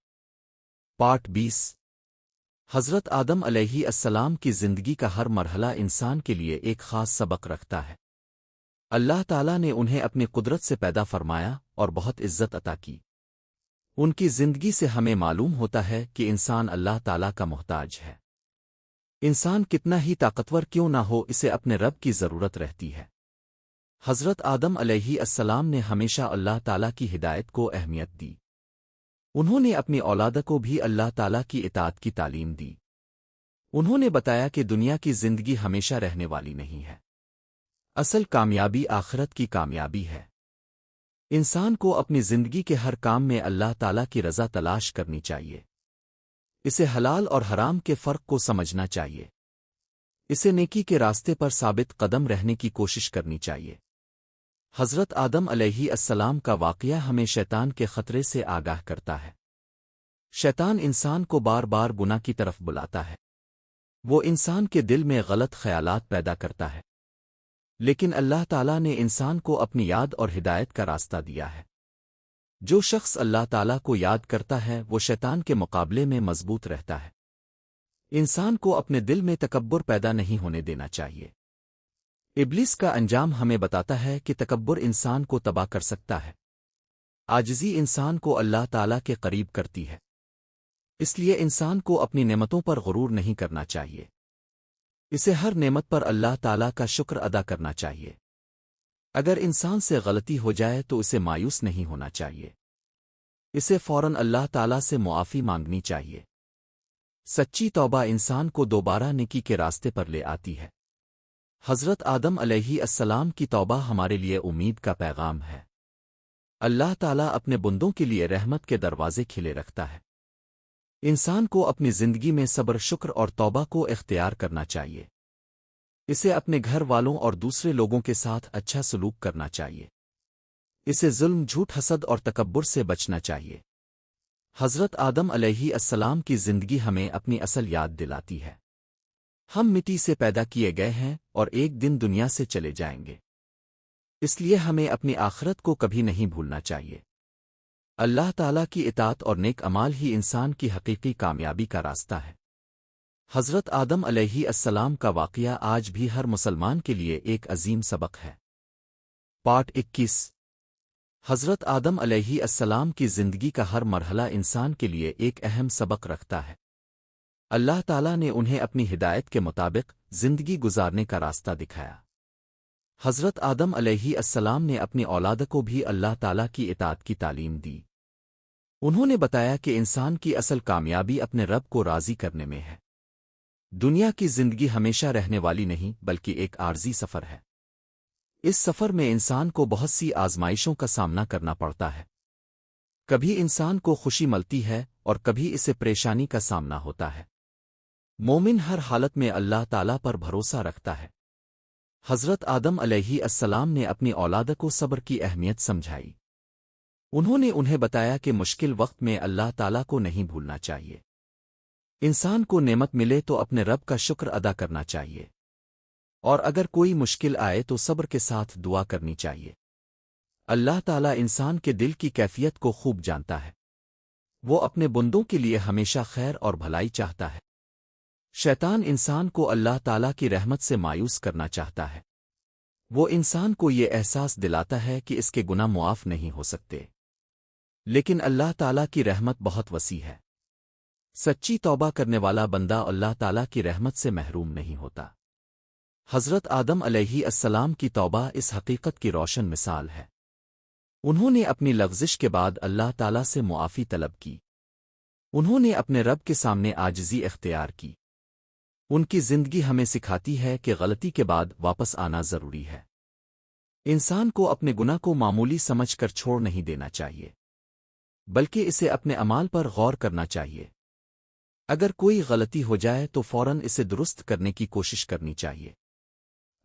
پارٹ 20۔ حضرت آدم علیہ السلام کی زندگی کا ہر مرحلہ انسان کے لیے ایک خاص سبق رکھتا ہے۔ اللہ تعالیٰ نے انہیں اپنی قدرت سے پیدا فرمایا اور بہت عزت عطا کی۔ ان کی زندگی سے ہمیں معلوم ہوتا ہے کہ انسان اللہ تعالیٰ کا محتاج ہے۔ انسان کتنا ہی طاقتور کیوں نہ ہو، اسے اپنے رب کی ضرورت رہتی ہے۔ حضرت آدم علیہ السلام نے ہمیشہ اللہ تعالیٰ کی ہدایت کو اہمیت دی۔ انہوں نے اپنی اولاد کو بھی اللہ تعالیٰ کی اطاعت کی تعلیم دی۔ انہوں نے بتایا کہ دنیا کی زندگی ہمیشہ رہنے والی نہیں ہے۔ اصل کامیابی آخرت کی کامیابی ہے۔ انسان کو اپنی زندگی کے ہر کام میں اللہ تعالیٰ کی رضا تلاش کرنی چاہیے۔ اسے حلال اور حرام کے فرق کو سمجھنا چاہیے۔ اسے نیکی کے راستے پر ثابت قدم رہنے کی کوشش کرنی چاہیے۔ حضرت آدم علیہ السلام کا واقعہ ہمیں شیطان کے خطرے سے آگاہ کرتا ہے۔ شیطان انسان کو بار بار گناہ کی طرف بلاتا ہے۔ وہ انسان کے دل میں غلط خیالات پیدا کرتا ہے، لیکن اللہ تعالیٰ نے انسان کو اپنی یاد اور ہدایت کا راستہ دیا ہے۔ جو شخص اللہ تعالیٰ کو یاد کرتا ہے وہ شیطان کے مقابلے میں مضبوط رہتا ہے۔ انسان کو اپنے دل میں تکبر پیدا نہیں ہونے دینا چاہیے۔ ابلیس کا انجام ہمیں بتاتا ہے کہ تکبر انسان کو تباہ کر سکتا ہے۔ عاجزی انسان کو اللہ تعالیٰ کے قریب کرتی ہے۔ اس لیے انسان کو اپنی نعمتوں پر غرور نہیں کرنا چاہیے۔ اسے ہر نعمت پر اللہ تعالیٰ کا شکر ادا کرنا چاہیے۔ اگر انسان سے غلطی ہو جائے تو اسے مایوس نہیں ہونا چاہیے۔ اسے فوراً اللہ تعالیٰ سے معافی مانگنی چاہیے۔ سچی توبہ انسان کو دوبارہ نیکی کے راستے پر لے آتی ہے۔ حضرت آدم علیہ السلام کی توبہ ہمارے لیے امید کا پیغام ہے۔ اللہ تعالیٰ اپنے بندوں کے لیے رحمت کے دروازے کھلے رکھتا ہے۔ انسان کو اپنی زندگی میں صبر، شکر اور توبہ کو اختیار کرنا چاہیے۔ اسے اپنے گھر والوں اور دوسرے لوگوں کے ساتھ اچھا سلوک کرنا چاہیے۔ اسے ظلم، جھوٹ، حسد اور تکبر سے بچنا چاہیے۔ حضرت آدم علیہ السلام کی زندگی ہمیں اپنی اصل یاد دلاتی ہے۔ ہم مٹی سے پیدا کیے گئے ہیں اور ایک دن دنیا سے چلے جائیں گے۔ اس لیے ہمیں اپنی آخرت کو کبھی نہیں بھولنا چاہیے۔ اللہ تعالیٰ کی اطاعت اور نیک اعمال ہی انسان کی حقیقی کامیابی کا راستہ ہے۔ حضرت آدم علیہ السلام کا واقعہ آج بھی ہر مسلمان کے لیے ایک عظیم سبق ہے۔ پارٹ 21۔ حضرت آدم علیہ السلام کی زندگی کا ہر مرحلہ انسان کے لیے ایک اہم سبق رکھتا ہے۔ اللہ تعالیٰ نے انہیں اپنی ہدایت کے مطابق زندگی گزارنے کا راستہ دکھایا۔ حضرت آدم علیہ السلام نے اپنی اولاد کو بھی اللہ تعالیٰ کی اطاعت کی تعلیم دی۔ انہوں نے بتایا کہ انسان کی اصل کامیابی اپنے رب کو راضی کرنے میں ہے۔ دنیا کی زندگی ہمیشہ رہنے والی نہیں بلکہ ایک عارضی سفر ہے۔ اس سفر میں انسان کو بہت سی آزمائشوں کا سامنا کرنا پڑتا ہے۔ کبھی انسان کو خوشی ملتی ہے اور کبھی اسے پریشانی کا سامنا ہوتا ہے۔ مومن ہر حالت میں اللہ تعالیٰ پر بھروسہ رکھتا ہے۔ حضرت آدم علیہ السلام نے اپنی اولاد کو صبر کی اہمیت سمجھائی۔ انہوں نے انہیں بتایا کہ مشکل وقت میں اللہ تعالیٰ کو نہیں بھولنا چاہیے۔ انسان کو نعمت ملے تو اپنے رب کا شکر ادا کرنا چاہیے، اور اگر کوئی مشکل آئے تو صبر کے ساتھ دعا کرنی چاہیے۔ اللہ تعالیٰ انسان کے دل کی کیفیت کو خوب جانتا ہے۔ وہ اپنے بندوں کے لیے ہمیشہ خیر اور بھلائی چاہتا ہے۔ شیطان انسان کو اللہ تعالیٰ کی رحمت سے مایوس کرنا چاہتا ہے۔ وہ انسان کو یہ احساس دلاتا ہے کہ اس کے گناہ معاف نہیں ہو سکتے، لیکن اللہ تعالیٰ کی رحمت بہت وسیع ہے۔ سچی توبہ کرنے والا بندہ اللہ تعالیٰ کی رحمت سے محروم نہیں ہوتا۔ حضرت آدم علیہ السلام کی توبہ اس حقیقت کی روشن مثال ہے۔ انہوں نے اپنی لغزش کے بعد اللہ تعالیٰ سے معافی طلب کی۔ انہوں نے اپنے رب کے سامنے عاجزی اختیار کی۔ ان کی زندگی ہمیں سکھاتی ہے کہ غلطی کے بعد واپس آنا ضروری ہے۔ انسان کو اپنے گناہ کو معمولی سمجھ کر چھوڑ نہیں دینا چاہیے، بلکہ اسے اپنے اعمال پر غور کرنا چاہیے۔ اگر کوئی غلطی ہو جائے تو فوراً اسے درست کرنے کی کوشش کرنی چاہیے۔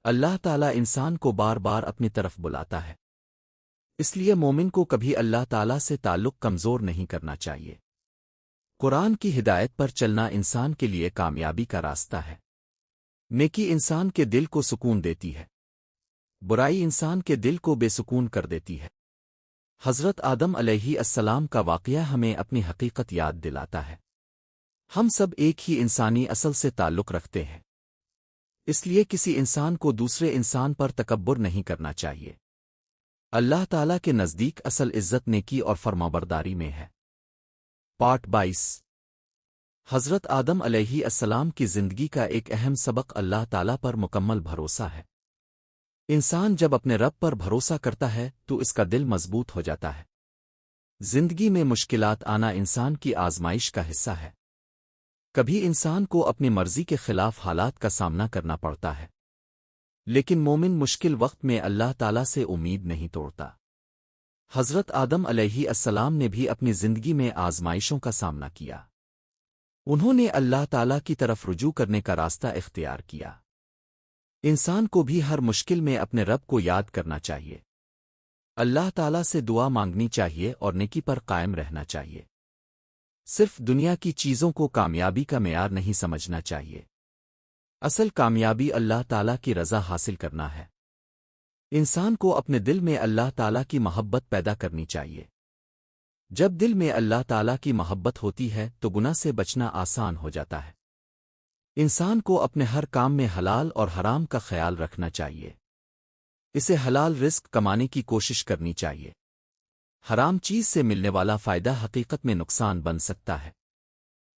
اللہ تعالیٰ انسان کو بار بار اپنی طرف بلاتا ہے، اس لیے مومن کو کبھی اللہ تعالیٰ سے تعلق کمزور نہیں کرنا چاہیے۔ قرآن کی ہدایت پر چلنا انسان کے لیے کامیابی کا راستہ ہے۔ نیکی انسان کے دل کو سکون دیتی ہے، برائی انسان کے دل کو بے سکون کر دیتی ہے۔ حضرت آدم علیہ السلام کا واقعہ ہمیں اپنی حقیقت یاد دلاتا ہے۔ ہم سب ایک ہی انسانی اصل سے تعلق رکھتے ہیں، اس لیے کسی انسان کو دوسرے انسان پر تکبر نہیں کرنا چاہیے۔ اللہ تعالیٰ کے نزدیک اصل عزت نیکی اور فرمانبرداری میں ہے۔ پارٹ 22۔ حضرت آدم علیہ السلام کی زندگی کا ایک اہم سبق اللہ تعالیٰ پر مکمل بھروسہ ہے۔ انسان جب اپنے رب پر بھروسہ کرتا ہے تو اس کا دل مضبوط ہو جاتا ہے۔ زندگی میں مشکلات آنا انسان کی آزمائش کا حصہ ہے۔ کبھی انسان کو اپنی مرضی کے خلاف حالات کا سامنا کرنا پڑتا ہے، لیکن مومن مشکل وقت میں اللہ تعالیٰ سے امید نہیں توڑتا۔ حضرت آدم علیہ السلام نے بھی اپنی زندگی میں آزمائشوں کا سامنا کیا۔ انہوں نے اللہ تعالیٰ کی طرف رجوع کرنے کا راستہ اختیار کیا۔ انسان کو بھی ہر مشکل میں اپنے رب کو یاد کرنا چاہیے، اللہ تعالیٰ سے دعا مانگنی چاہیے اور نیکی پر قائم رہنا چاہیے۔ صرف دنیا کی چیزوں کو کامیابی کا معیار نہیں سمجھنا چاہیے، اصل کامیابی اللہ تعالیٰ کی رضا حاصل کرنا ہے۔ انسان کو اپنے دل میں اللہ تعالیٰ کی محبت پیدا کرنی چاہیے۔ جب دل میں اللہ تعالیٰ کی محبت ہوتی ہے تو گناہ سے بچنا آسان ہو جاتا ہے۔ انسان کو اپنے ہر کام میں حلال اور حرام کا خیال رکھنا چاہیے، اسے حلال رزق کمانے کی کوشش کرنی چاہیے۔ حرام چیز سے ملنے والا فائدہ حقیقت میں نقصان بن سکتا ہے۔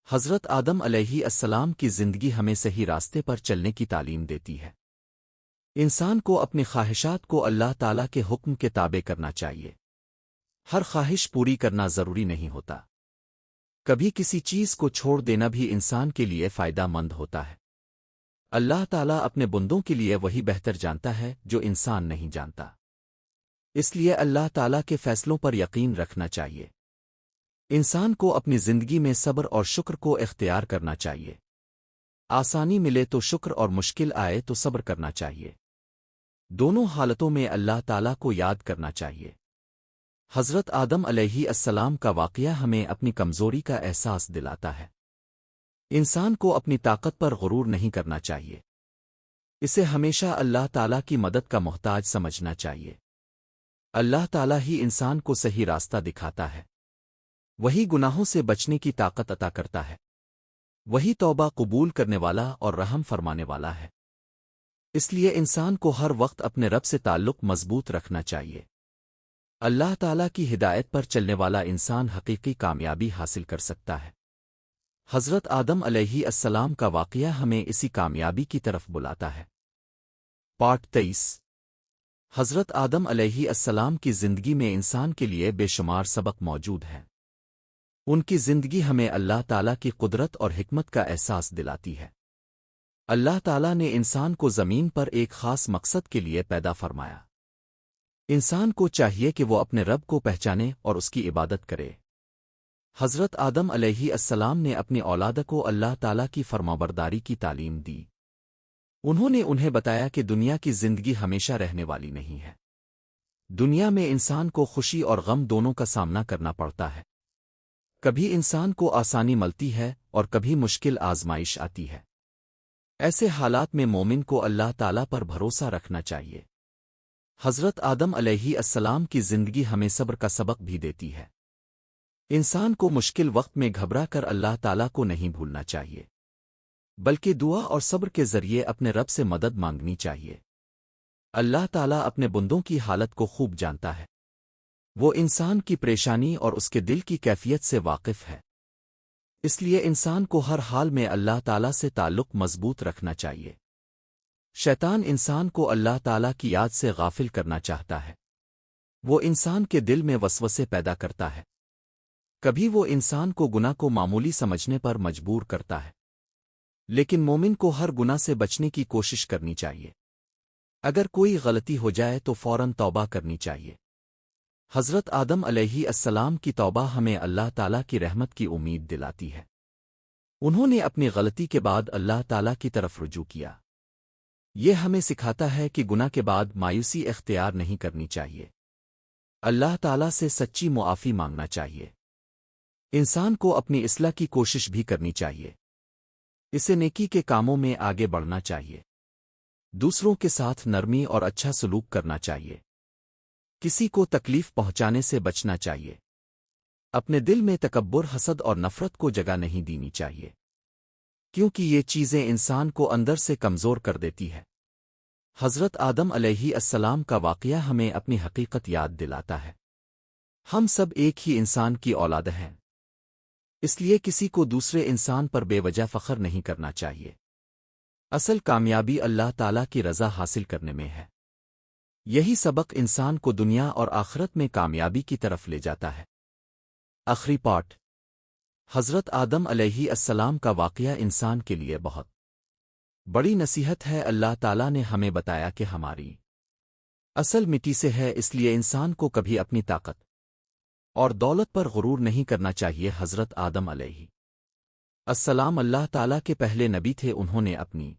حضرت آدم علیہ السلام کی زندگی ہمیں صحیح راستے پر چلنے کی تعلیم دیتی ہے۔ انسان کو اپنی خواہشات کو اللہ تعالیٰ کے حکم کے تابع کرنا چاہیے۔ ہر خواہش پوری کرنا ضروری نہیں ہوتا، کبھی کسی چیز کو چھوڑ دینا بھی انسان کے لیے فائدہ مند ہوتا ہے۔ اللہ تعالیٰ اپنے بندوں کے لیے وہی بہتر جانتا ہے جو انسان نہیں جانتا، اس لیے اللہ تعالیٰ کے فیصلوں پر یقین رکھنا چاہیے۔ انسان کو اپنی زندگی میں صبر اور شکر کو اختیار کرنا چاہیے۔ آسانی ملے تو شکر اور مشکل آئے تو صبر کرنا چاہیے۔ دونوں حالتوں میں اللہ تعالیٰ کو یاد کرنا چاہیے۔ حضرت آدم علیہ السلام کا واقعہ ہمیں اپنی کمزوری کا احساس دلاتا ہے۔ انسان کو اپنی طاقت پر غرور نہیں کرنا چاہیے، اسے ہمیشہ اللہ تعالیٰ کی مدد کا محتاج سمجھنا چاہیے۔ اللہ تعالیٰ ہی انسان کو صحیح راستہ دکھاتا ہے، وہی گناہوں سے بچنے کی طاقت عطا کرتا ہے، وہی توبہ قبول کرنے والا اور رحم فرمانے والا ہے۔ اس لیے انسان کو ہر وقت اپنے رب سے تعلق مضبوط رکھنا چاہیے۔ اللہ تعالیٰ کی ہدایت پر چلنے والا انسان حقیقی کامیابی حاصل کر سکتا ہے۔ حضرت آدم علیہ السلام کا واقعہ ہمیں اسی کامیابی کی طرف بلاتا ہے۔ پارٹ 23۔ حضرت آدم علیہ السلام کی زندگی میں انسان کے لیے بے شمار سبق موجود ہیں۔ ان کی زندگی ہمیں اللہ تعالیٰ کی قدرت اور حکمت کا احساس دلاتی ہے۔ اللہ تعالیٰ نے انسان کو زمین پر ایک خاص مقصد کے لیے پیدا فرمایا۔ انسان کو چاہیے کہ وہ اپنے رب کو پہچانے اور اس کی عبادت کرے۔ حضرت آدم علیہ السلام نے اپنی اولاد کو اللہ تعالیٰ کی فرمانبرداری کی تعلیم دی۔ انہوں نے انہیں بتایا کہ دنیا کی زندگی ہمیشہ رہنے والی نہیں ہے۔ دنیا میں انسان کو خوشی اور غم دونوں کا سامنا کرنا پڑتا ہے۔ کبھی انسان کو آسانی ملتی ہے اور کبھی مشکل آزمائش آتی ہے۔ ایسے حالات میں مومن کو اللہ تعالیٰ پر بھروسہ رکھنا چاہیے۔ حضرت آدم علیہ السلام کی زندگی ہمیں صبر کا سبق بھی دیتی ہے۔ انسان کو مشکل وقت میں گھبرا کر اللہ تعالیٰ کو نہیں بھولنا چاہیے، بلکہ دعا اور صبر کے ذریعے اپنے رب سے مدد مانگنی چاہیے۔ اللہ تعالیٰ اپنے بندوں کی حالت کو خوب جانتا ہے، وہ انسان کی پریشانی اور اس کے دل کی کیفیت سے واقف ہے۔ اس لیے انسان کو ہر حال میں اللہ تعالیٰ سے تعلق مضبوط رکھنا چاہیے۔ شیطان انسان کو اللہ تعالیٰ کی یاد سے غافل کرنا چاہتا ہے، وہ انسان کے دل میں وسوسے پیدا کرتا ہے، کبھی وہ انسان کو گناہ کو معمولی سمجھنے پر مجبور کرتا ہے۔ لیکن مومن کو ہر گناہ سے بچنے کی کوشش کرنی چاہیے۔ اگر کوئی غلطی ہو جائے تو فوراً توبہ کرنی چاہیے۔ حضرت آدم علیہ السلام کی توبہ ہمیں اللہ تعالیٰ کی رحمت کی امید دلاتی ہے۔ انہوں نے اپنی غلطی کے بعد اللہ تعالیٰ کی طرف رجوع کیا۔ یہ ہمیں سکھاتا ہے کہ گناہ کے بعد مایوسی اختیار نہیں کرنی چاہیے، اللہ تعالیٰ سے سچی معافی مانگنا چاہیے۔ انسان کو اپنی اصلاح کی کوشش بھی کرنی چاہیے، اسے نیکی کے کاموں میں آگے بڑھنا چاہیے، دوسروں کے ساتھ نرمی اور اچھا سلوک کرنا چاہیے، کسی کو تکلیف پہنچانے سے بچنا چاہیے، اپنے دل میں تکبر، حسد اور نفرت کو جگہ نہیں دینی چاہیے، کیونکہ یہ چیزیں انسان کو اندر سے کمزور کر دیتی ہے۔ حضرت آدم علیہ السلام کا واقعہ ہمیں اپنی حقیقت یاد دلاتا ہے۔ ہم سب ایک ہی انسان کی اولاد ہیں، اس لیے کسی کو دوسرے انسان پر بے وجہ فخر نہیں کرنا چاہیے۔ اصل کامیابی اللہ تعالیٰ کی رضا حاصل کرنے میں ہے۔ یہی سبق انسان کو دنیا اور آخرت میں کامیابی کی طرف لے جاتا ہے۔ آخری پارٹ۔ حضرت آدم علیہ السلام کا واقعہ انسان کے لیے بہت بڑی نصیحت ہے۔ اللہ تعالیٰ نے ہمیں بتایا کہ ہماری اصل مٹی سے ہے، اس لیے انسان کو کبھی اپنی طاقت اور دولت پر غرور نہیں کرنا چاہیے۔ حضرت آدم علیہ السلام اللہ تعالیٰ کے پہلے نبی تھے، انہوں نے اپنی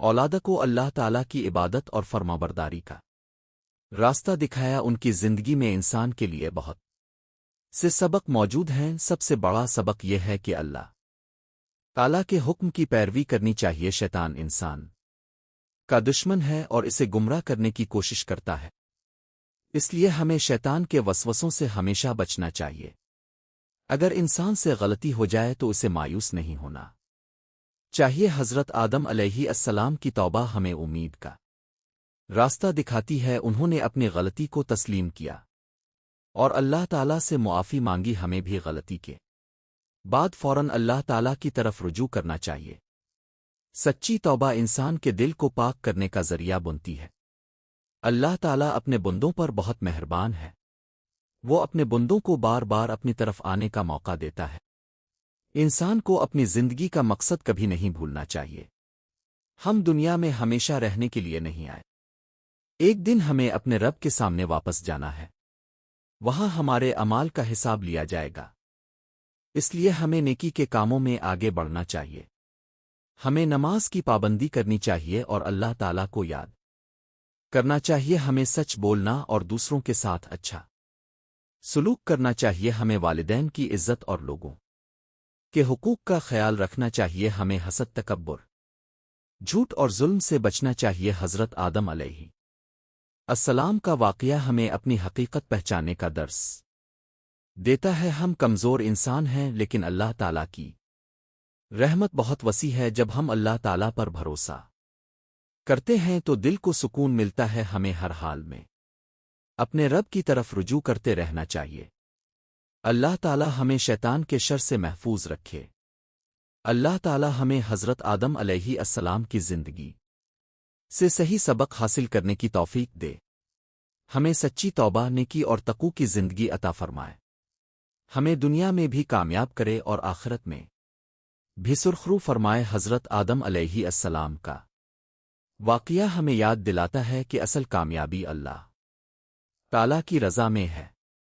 اولاد کو اللہ تعالیٰ کی عبادت اور فرمانبرداری کا راستہ دکھایا۔ ان کی زندگی میں انسان کے لیے بہت سے سبق موجود ہیں۔ سب سے بڑا سبق یہ ہے کہ اللہ تعالیٰ کے حکم کی پیروی کرنی چاہیے۔ شیطان انسان کا دشمن ہے اور اسے گمراہ کرنے کی کوشش کرتا ہے، اس لیے ہمیں شیطان کے وسوسوں سے ہمیشہ بچنا چاہیے۔ اگر انسان سے غلطی ہو جائے تو اسے مایوس نہیں ہونا چاہیے۔ حضرت آدم علیہ السلام کی توبہ ہمیں امید کا راستہ دکھاتی ہے۔ انہوں نے اپنی غلطی کو تسلیم کیا اور اللہ تعالیٰ سے معافی مانگی۔ ہمیں بھی غلطی کے بعد فوراً اللہ تعالیٰ کی طرف رجوع کرنا چاہیے۔ سچی توبہ انسان کے دل کو پاک کرنے کا ذریعہ بنتی ہے۔ اللہ تعالیٰ اپنے بندوں پر بہت مہربان ہے، وہ اپنے بندوں کو بار بار اپنی طرف آنے کا موقع دیتا ہے۔ انسان کو اپنی زندگی کا مقصد کبھی نہیں بھولنا چاہیے۔ ہم دنیا میں ہمیشہ رہنے کے لیے نہیں آئے، ایک دن ہمیں اپنے رب کے سامنے واپس جانا ہے، وہاں ہمارے اعمال کا حساب لیا جائے گا۔ اس لیے ہمیں نیکی کے کاموں میں آگے بڑھنا چاہیے۔ ہمیں نماز کی پابندی کرنی چاہیے اور اللہ تعالیٰ کو یاد کرنا چاہیے۔ ہمیں سچ بولنا اور دوسروں کے ساتھ اچھا سلوک کرنا چاہیے۔ ہمیں والدین کی عزت اور لوگوں کے حقوق کا خیال رکھنا چاہیے۔ ہمیں حسد، تکبر، جھوٹ اور ظلم سے بچنا چاہیے۔ حضرت آدم علیہ السلام کا واقعہ ہمیں اپنی حقیقت پہچاننے کا درس دیتا ہے۔ ہم کمزور انسان ہیں، لیکن اللہ تعالیٰ کی رحمت بہت وسیع ہے۔ جب ہم اللہ تعالیٰ پر بھروسہ کرتے ہیں تو دل کو سکون ملتا ہے۔ ہمیں ہر حال میں اپنے رب کی طرف رجوع کرتے رہنا چاہیے۔ اللہ تعالیٰ ہمیں شیطان کے شر سے محفوظ رکھے۔ اللہ تعالیٰ ہمیں حضرت آدم علیہ السلام کی زندگی سے صحیح سبق حاصل کرنے کی توفیق دے۔ ہمیں سچی توبہ، نیکی اور تقوی کی زندگی عطا فرمائے۔ ہمیں دنیا میں بھی کامیاب کرے اور آخرت میں بھی سرخرو فرمائے۔ حضرت آدم علیہ السلام کا واقعہ ہمیں یاد دلاتا ہے کہ اصل کامیابی اللہ تعالیٰ کی رضا میں ہے۔